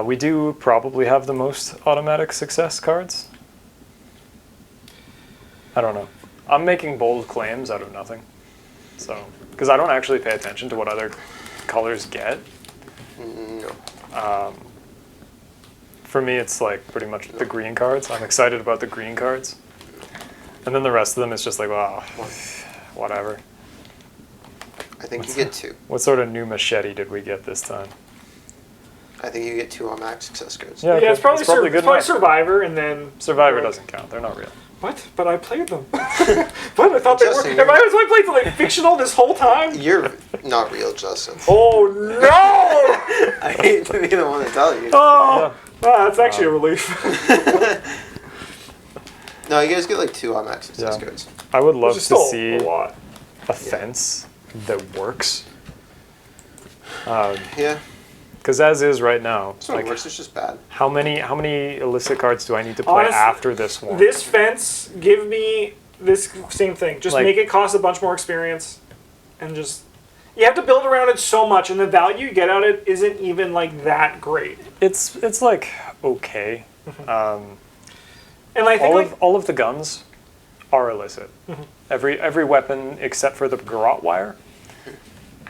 We do probably have the most automatic success cards. I don't know. I'm making bold claims out of nothing. So, because I don't actually pay attention to what other colors get.
No.
For me, it's like pretty much the green cards. I'm excited about the green cards. And then the rest of them is just like, wow, whatever.
I think you get 2.
What sort of new machete did we get this time?
I think you get 2 on max success cards.
Yeah,
Yeah, it's probably,
good
it's probably
enough.
Survivor and then.
Survivor doesn't count. They're not real.
What? But I played them. What? I thought they
Justin,
were. Have I played something fictional this whole time?
You're not real, Justin.
Oh no!
I hate to be the one to tell you.
Oh, that's actually a relief.
No, you guys get like 2 on max success
Yeah.
cards.
I would
Which
love
is
to
still
see
a lot.
a fence that works.
Yeah.
Because as is right now,
It's not
like
worse, it's just bad.
how many illicit cards do I need to play
Honestly,
after this one?
This fence, give me this same thing. Just
Like-
make it cost a bunch more experience, and just you have to build around it so much, and the value you get out of it isn't even like that great.
It's like okay.
And I think
All of the guns are illicit. Every weapon except for the garrote wire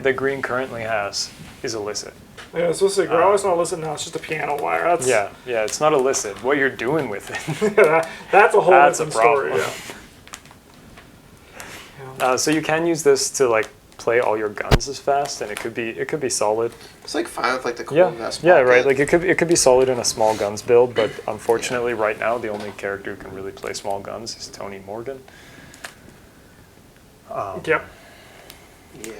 that green currently has is illicit.
yeah, I was supposed to say, Grow is not illicit now. It's just a piano wire. That's
Yeah, it's not illicit. What you're doing with it.
that's a whole
That's a
different story.
problem.
Yeah.
So you can use this to like play all your guns as fast, and it could be solid.
It's like fine with like the cool
Yeah,
invest
yeah,
pocket.
right. Like it could be solid in a small guns build, but unfortunately, right now the only character who can really play small guns is Tony Morgan.
Yep.
Yeah.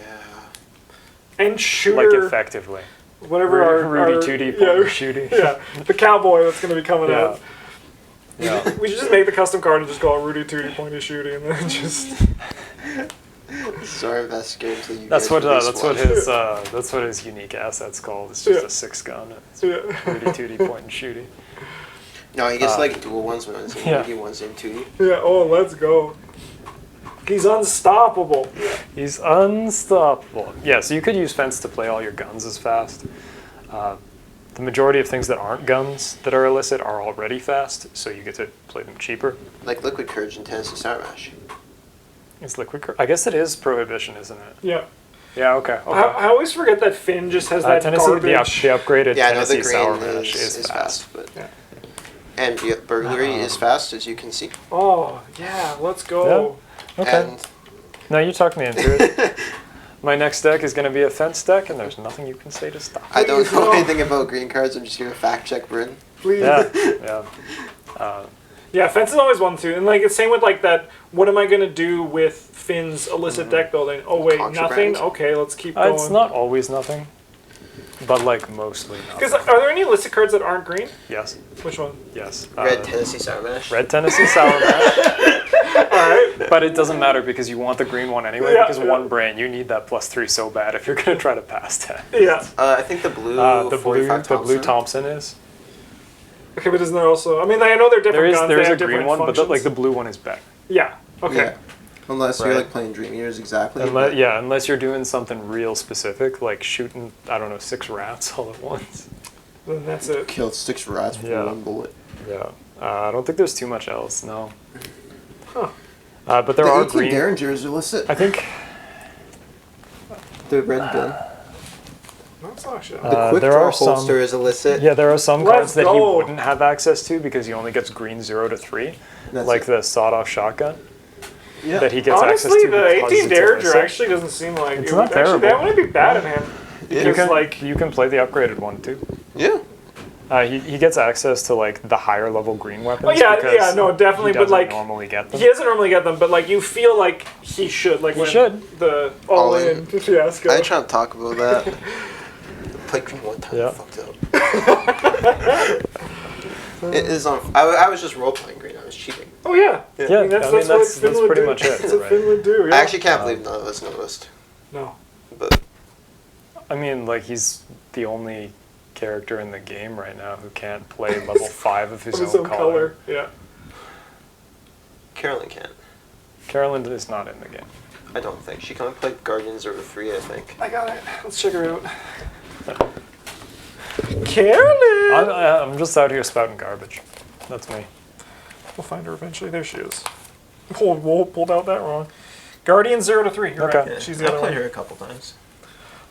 And shooter.
Like effectively.
Whatever our
Rudy Tooty point and shooty.
Yeah, the cowboy that's going to be coming
Yeah.
out.
Yeah.
We should just make the custom card and just call it Rudy Tooty Pointy Shooty, and then just
This is our investigator until you
That's
guys
what
release one.
that's what his unique asset's called. It's just
Yeah.
a 6-gun. It's
yeah.
Rudy Tooty point and shooty.
No, he gets like dual ones when it's in
yeah.
Rudy, one's in 2D.
Yeah. Oh, let's go. He's unstoppable.
He's unstoppable. Yeah, so you could use fence to play all your guns as fast. The majority of things that aren't guns that are illicit are already fast, so you get to play them cheaper.
Like Liquid Courage and Tennessee Sour Mash.
It's liquid. I guess it is prohibition, isn't it?
Yeah.
Yeah. Okay.
I always forget that Finn just has that
Tennessee,
garbage.
the upgraded
Yeah, I know the
Tennessee Sour
green
Mash is fast.
but
Yeah.
and burglary is fast, as you can see.
Oh yeah, let's go.
Okay.
And
No, you talked me into it. My next deck is going to be a fence deck, and there's nothing you can say to stop.
I don't
Please,
know
no.
anything about green cards. I'm just here to fact check Bryn.
Please.
Yeah.
Yeah, fence is always one too, and like it's same with like that. What am I gonna do with Finn's illicit deck building? Oh wait,
Contraband.
nothing. Okay, let's keep going.
It's not always nothing, but like mostly
Because
nothing.
are there any illicit cards that aren't green?
Yes.
Which one?
Yes.
Red Tennessee Sour Mash.
Red Tennessee Sour Mash.
All right.
But it doesn't matter because you want the green one anyway.
Yeah,
Because
yeah.
one brain, you need that +3 so bad if you're gonna try to pass that.
Yeah.
I think the blue.
The blue Thompson is.
Okay, but isn't there also? I mean, I know they're different guns.
There
they
is a
have
green
different
one, but
functions.
the blue one is better.
Yeah. Okay.
Yeah. Unless
Right.
you're like playing Dream Eaters exactly.
Unless you're doing something real specific, like shooting, I don't know, 6 rats all at once.
Then that's it.
Killed 6 rats with
Yeah.
1 bullet.
Yeah. I don't think there's too much else, no.
Huh.
But there
The
are
18
green.
Derringers are illicit.
I think
The red gun.
That's not shit.
The quick
there
draw
are some-
holster is illicit.
yeah, there are some
Let's
cards that he
go.
wouldn't have access to because he only gets green 0 to 3,
That's
like
it.
the sawed-off shotgun. that he gets access
Honestly,
to.
the
because
18
it's
Darager
illicit.
actually doesn't seem like
It's
it
not
would, actually, that
terrible.
wouldn't be bad in him. Because
You can play the upgraded one too.
Yeah.
He gets access to like the higher level green weapons.
Oh, yeah,
because
yeah, no, definitely,
He
but,
doesn't
like,
normally get them.
he doesn't normally get them, but like you feel like he should. Like when
should.
the all-in fiasco.
I ain't trying to talk about that. Played green one time,
Yeah.
fucked up. It is on. I was just role playing green. I was cheating.
Oh yeah.
Yeah,
that's
that's
what Finn would
pretty
do.
much it.
That's what
Right?
Finn would do. Yeah.
I actually can't believe none of us noticed.
No.
But
I mean, like he's the only character in the game right now who can't play level 5 of his,
Of his
own color.
Yeah.
Carolyn can't.
Carolyn is not in the game.
I don't think she can only play Guardians over 3. I think.
I got it. Let's check her out. Carolyn.
I'm just out here spouting garbage. That's me.
We'll find her eventually. There she is. Whoa, pulled out that wrong. Guardian 0 to 3. You're
Okay.
right.
Yeah,
She's the
I
other
played
one.
her a couple times.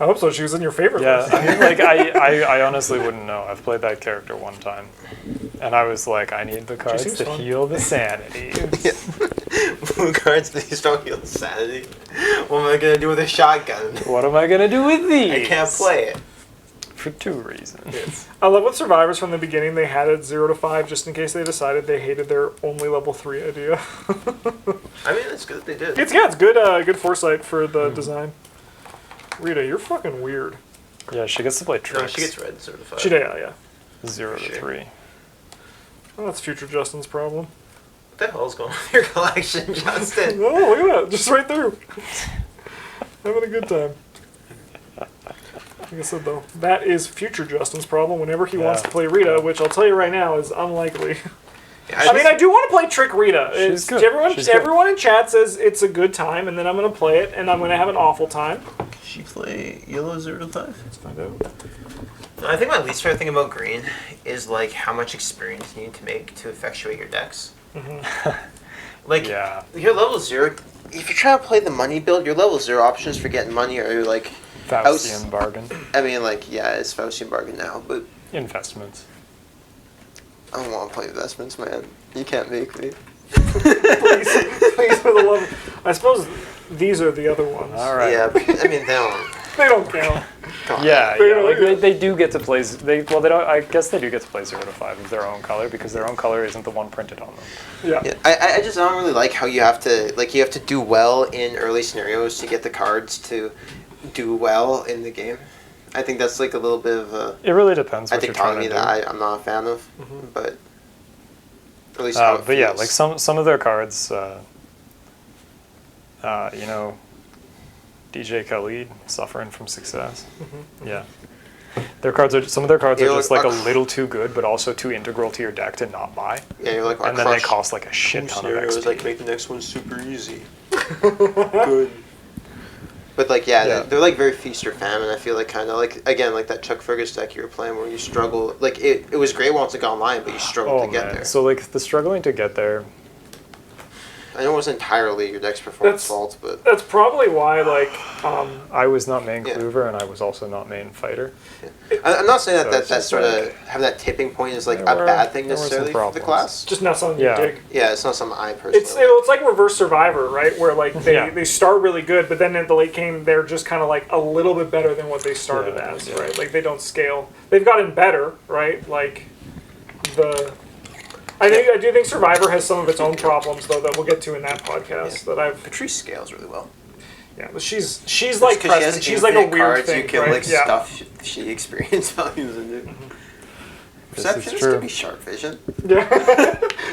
I hope so. She was in your favorite
Yeah,
list.
I mean, like I honestly wouldn't know. I've played that character one time, and I was like, I need the cards
seems
to
fun.
heal the sanity.
Blue cards, these don't heal sanity. What am I gonna do with a shotgun?
What am I gonna do with these?
I can't play it.
For 2 reasons.
I love with Survivors from the beginning. They had it 0 to 5 just in case they decided they hated their only level 3 idea.
I mean, it's good that they did.
It's good. Good foresight for the design. Rita, you're fucking weird.
Yeah, she gets to play tricks.
No, she gets red certified.
She did, yeah.
0 to
Sure.
3.
Well, that's future Justin's problem.
What the hell's going on with your collection, Justin?
Oh, look at that. Just right through. Having a good time. Like I said, though, that is future Justin's problem whenever he wants to play Rita, which I'll tell you right now is unlikely.
Yeah,
I mean, I do want to play Trick Rita.
She's good.
Everyone,
She's good.
everyone in chat says it's a good time, and then I'm going to play it, and I'm going to have an awful time.
she play yellow 0 to 5?
Let's find out.
I think my least favorite thing about green is like how much experience you need to make to effectuate your decks. Like
Yeah.
Your level 0. If you're trying to play the money build, your level 0 options for getting money are like.
Faustian bargain.
I mean, like, yeah, it's Faustian bargain now, but
Investments.
I don't want to play investments, man. You can't make me.
Please, for the love of... I suppose these are the other ones.
All right.
Yeah, but, I mean, they don't.
They don't count.
Come on.
Yeah,
They
yeah.
don't-
Like they do get to play. They don't. I guess they do get to play 0 to 5 of their own color because their own color isn't the one printed on them.
Yeah.
Yeah, I just don't really like how you have to do well in early scenarios to get the cards to do well in the game. I think that's like a little bit of a
It really depends
I
what
think
you're trying
telling
to
me
do.
that I'm not a fan of, but at least how it
But yeah,
feels.
like some of their cards, you know, DJ Khalid suffering from success. Yeah, their cards are some of their cards are
You're
just
like
like a little too good, but also too integral to your deck to not buy.
Yeah, you're like,
And then they cost like a shit ton of
scenarios,
XP.
like make the next one super easy. Good. But like
Yeah.
they're like very feast or famine. I feel like kind of like again like that Chuck Fergus deck you were playing where you struggle. Like it was great once it got online, but you struggled
Oh
to get
man,
there.
so like the struggling to get there.
I know it wasn't entirely your deck's performance
That's-
fault, but
That's probably why, like,
I was not main
Yeah.
Kluver, and I was also not main fighter.
I'm not saying
So
that
it's
that
just
sort
like-
of have that tipping point is like
There
a
were-
bad thing
there were some
necessarily for the
problems.
class.
just not something
Yeah.
you dig.
Yeah, it's not something I personally.
It's like reverse Survivor, right? Where like
Yeah.
they start really good, but then at the late game they're just kind of like a little bit better than what they started
Yeah,
as,
yeah.
right? Like they don't scale. They've gotten better, right? Like I do think Survivor has some of its own problems though that we'll get to in that podcast. That I've
Patrice scales really well.
yeah, but she's like
Because
Preston. She's like a
infinite
weird
cards,
thing,
you can
right?
like
Yeah.
stuff she experience values into.
This is
Perceptions
true.
can be sharp vision.
Yeah.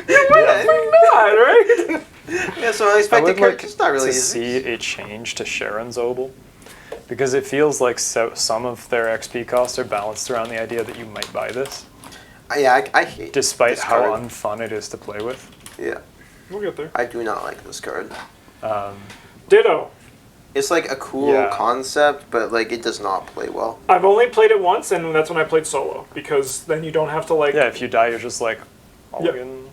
Yeah,
Not right.
yeah, so I
I
expect the
would like
character's not really
to
easy.
see a change to Sharon's Obel, because it feels like some of their XP costs are balanced around the idea that you might buy this,
Yeah, I hate
despite
this
how
card.
unfun it is to play with.
Yeah,
We'll get there.
I do not like this card.
Ditto.
It's like a cool
Yeah.
concept, but like it does not play well.
I've only played it once, and that's when I played solo because then you don't have to like
Yeah, if you die, you're just like, mulligan.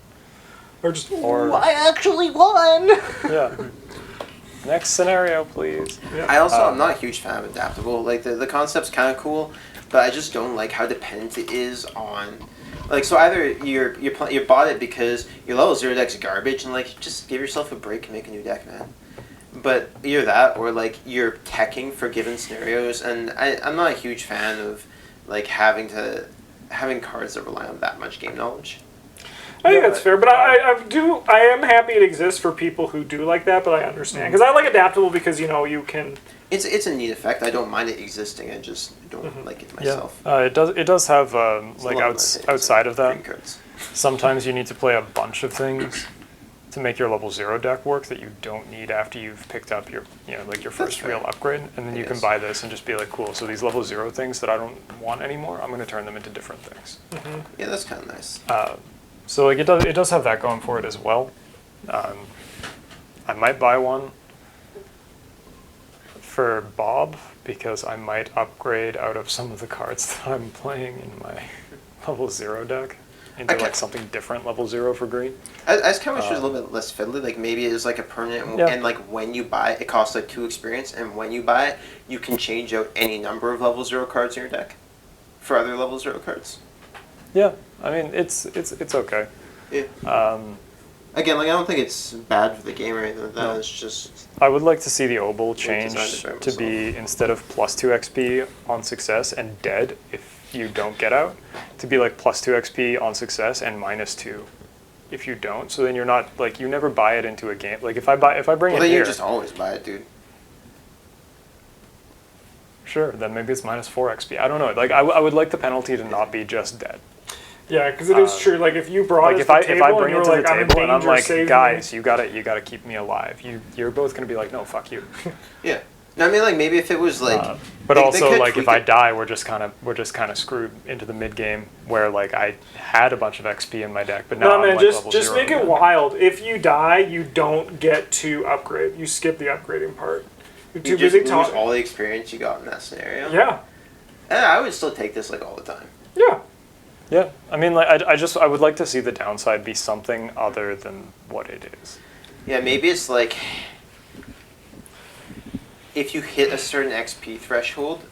or just
Or-
I actually won.
Yeah. Next scenario, please.
I also I'm not a huge fan of Adaptable. Like the concept's kind of cool, but I just don't like how dependent it is on Like, so either you bought it because your level 0 deck's garbage, and like just give yourself a break and make a new deck, man. But either that, or like you're teching for given scenarios, and I'm not a huge fan of like having cards that rely on that much game knowledge.
I think that's fair, but I am happy it exists for people who do like that, but I understand. Because I like Adaptable because, you can...
It's a neat effect. I don't mind it existing. I just don't like it myself.
Yeah, it does have, like, outside of that,
Green cards.
sometimes you need to play a bunch of things to make your level 0 deck work that you don't need after you've picked up your, like your first real upgrade, and then you can buy this and just be like, cool, so these level 0 things that I don't want anymore, I'm going to turn them into different things.
Yeah, that's kind of nice.
So like it does have that going for it as well. I might buy one for Bob because I might upgrade out of some of the cards that I'm playing in my level 0 deck into like something different level 0 for green.
I just kind of wish it was a little bit less fiddly. Like maybe it's like a permanent, and like when you buy it, it costs like 2 experience, and when you buy it, you can change out any number of level 0 cards in your deck for other level 0 cards.
Yeah, I mean it's okay.
Yeah. Again, like I don't think it's bad for the game or anything like that.
No.
It's just
I would like to see the Obel change
designed it
to be, instead of +2 XP on success and dead if you don't get out, to be like +2 XP on success and -2 if you don't. So then you're not like, you never buy it into a game. Like if I bring
well,
it
then
here,
you just always buy it, dude.
sure, then maybe it's -4 XP. I don't know. Like I would like the penalty to not be just dead.
Yeah, because it is true. Like if you brought
Like
it to the table
if I
and
bring
you
it
were
to the
like, I'm in
table and I'm
danger,
like,
save
guys,
me.
you gotta keep me alive. You're both gonna be like, no, fuck you.
Yeah. No, I mean, like maybe if it was like,
But
they
also,
could
like, if
tweak
I
it.
die, we're just kind of screwed into the mid game where like I had a bunch of XP in my deck, but now
No,
I'm
man,
like
just
level
just
0
make it
again.
wild. If you die, you don't get to upgrade. You skip the upgrading part. You're too
You just
busy
lose
talking.
all the experience you got in that scenario.
Yeah,
And I would still take this like all the time.
yeah.
Yeah, I mean, like, I would like to see the downside be something other than what it is.
Yeah, maybe it's like if you hit a certain XP threshold,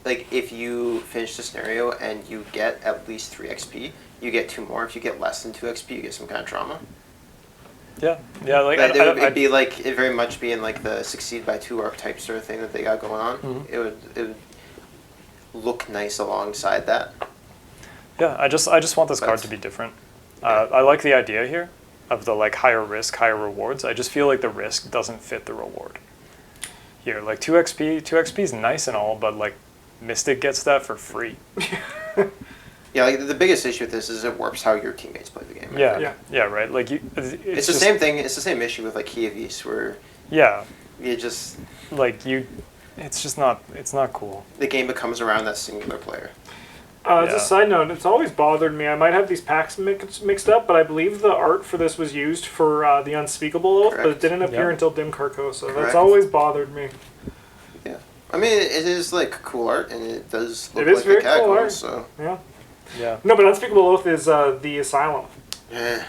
like if you finish the scenario and you get at least 3 XP, you get 2 more. If you get less than 2 XP, you get some kind of trauma.
Yeah, like
But it'd be like it very much be in like the succeed by 2 archetype sort of thing that they got going on.
Mhm.
It would look nice alongside that.
yeah. I just want this card to be different. I like the idea here of the like higher risk, higher rewards. I just feel like the risk doesn't fit the reward. Here, like 2 XP is nice and all, but like Mystic gets that for free.
Yeah, like the biggest issue with this is it warps how your teammates play the game. I
Yeah,
think.
yeah, right. Like
It's the
just,
same thing. It's the same issue with like Key of East, where
Yeah,
you just
it's just not. It's not cool.
the game becomes around that singular player.
As
Yeah.
a side note, it's always bothered me. I might have these packs mixed up, but I believe the art for this was used for the Unspeakable Oath, but it
Correct.
didn't appear
Yeah.
until Dim Carcosa. That's
Correct.
always bothered me.
Yeah, I mean it is like cool art, and it does look
It is
like
very
a cat
cool
goal,
art.
So
Yeah.
Yeah.
No, but Unspeakable Oath is the Asylum.
yeah.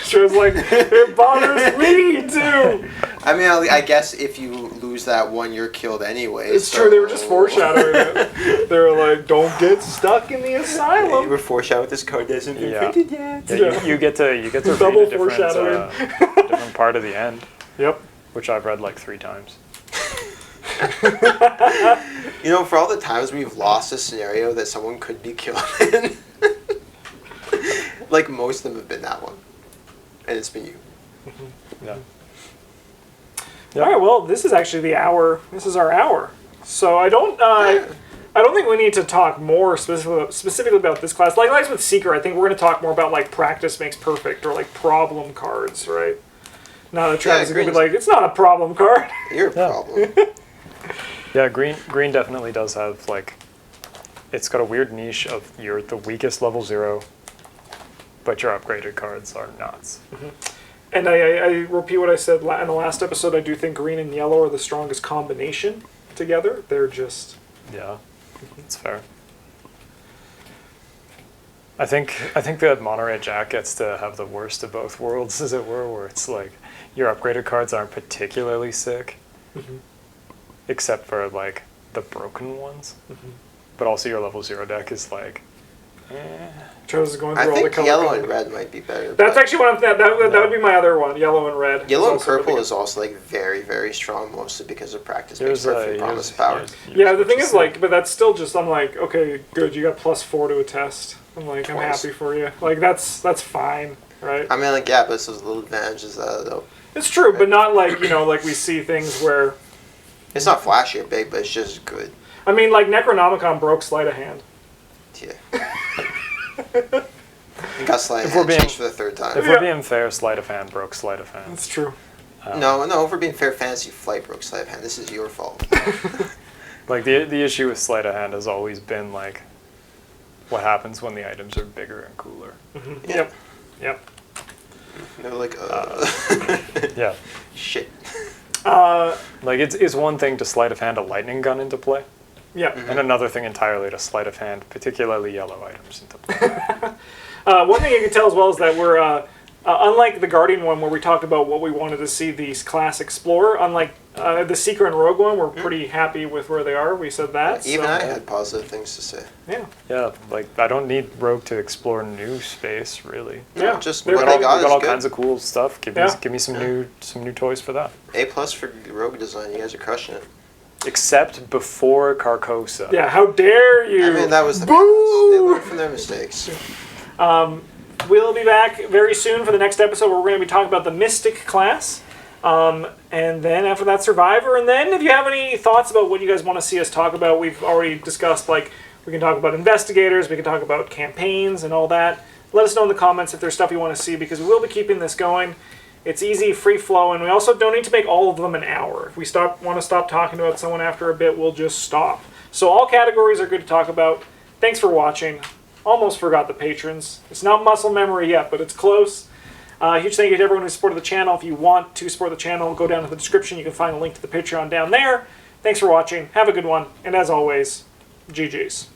She was like, it bothers me too.
I mean, I guess if you lose that one, you're killed anyway.
It's
so-
true. They were just foreshadowing it. They were like, "Don't get stuck in the
Yeah, you
asylum."
were foreshadowing this card hasn't been
Yeah.
printed yet.
Yeah,
Yeah.
you get to read
Double
a different,
foreshadowing.
different part of the end,
Yep.
which I've read like 3 times.
You know, for all the times we've lost a scenario that someone could be killed in, like most of them have been that one, and it's been you.
Yeah.
All right. Well, this is actually the hour. This is our hour. So I don't think we need to talk more specifically about this class. Like with Seeker, I think we're going to talk more about like practice makes perfect or like problem cards, right? Now that Travis is going to be like, it's not a problem card.
You're a
Yeah.
problem.
Yeah, green definitely does have like, it's got a weird niche of you're the weakest level 0, but your upgraded cards are nuts.
And I repeat what I said in the last episode. I do think green and yellow are the strongest combination together. They're just...
Yeah, it's fair. I think that Monterey Jack gets to have the worst of both worlds, as it were, where it's like your upgraded cards aren't particularly sick, except for like the broken ones, but also your level 0 deck is like
Chose going
I
through all the
think
color
yellow
palette.
and red might be better.
That's
but
actually one of that would be my other one. Yellow and red.
yellow and
is also
purple
really
is also like very, very strong, mostly because of practice
Here's
makes perfect promise power.
good. Yeah, the thing is like, but that's still just. I'm like, okay, good. You got +4 to a test. I'm like, I'm
Twice.
happy for you. Like that's fine, right?
I mean, like, yeah, but it's those little advantages though.
It's true, but not like like we see things where.
It's not flashy or big, but it's just good.
I mean, like Necronomicon broke sleight of hand.
Yeah. It got sleight of
If we're
hand
being-
changed for the third time.
If we're being fair, sleight of hand broke sleight of hand.
That's true.
No, if we're being fair, Fantasy Flight broke sleight of hand. This is your fault.
Like the issue with sleight of hand has always been like, what happens when the items are bigger and cooler?
Yep. Yep.
They're like,
Yeah.
shit.
Like it's one thing to sleight of hand a lightning gun into play,
Yep.
and another thing entirely to sleight of hand particularly yellow items into play.
One thing you can tell as well is that we're, unlike the Guardian one where we talked about what we wanted to see these class explore, unlike the Seeker and Rogue one, we're pretty happy with where they are. We said that.
Even
so,
I had positive things to say.
Yeah.
Yeah, like I don't need Rogue to explore new space really.
Yeah.
Just
They're
what
We
they
good.
got
got all
is good.
kinds of cool stuff. Give me some new toys for that.
A+ for Rogue design. You guys are crushing it.
Except before Carcosa.
Yeah, how dare you?
I mean, that was the
Boo!
past. They learned from their mistakes.
We'll be back very soon for the next episode where we're going to be talking about the Mystic class. And then after that, Survivor. And then if you have any thoughts about what you guys want to see us talk about, we've already discussed, like, we can talk about investigators, we can talk about campaigns and all that. Let us know in the comments if there's stuff you want to see, because we will be keeping this going. It's easy, free flow, and we also don't need to make all of them an hour. If we want to stop talking about someone after a bit, we'll just stop. So all categories are good to talk about. Thanks for watching. Almost forgot the patrons. It's not muscle memory yet, but it's close. Huge thank you to everyone who supported the channel. If you want to support the channel, go down to the description. You can find a link to the Patreon down there. Thanks for watching. Have a good one. And as always, GG's.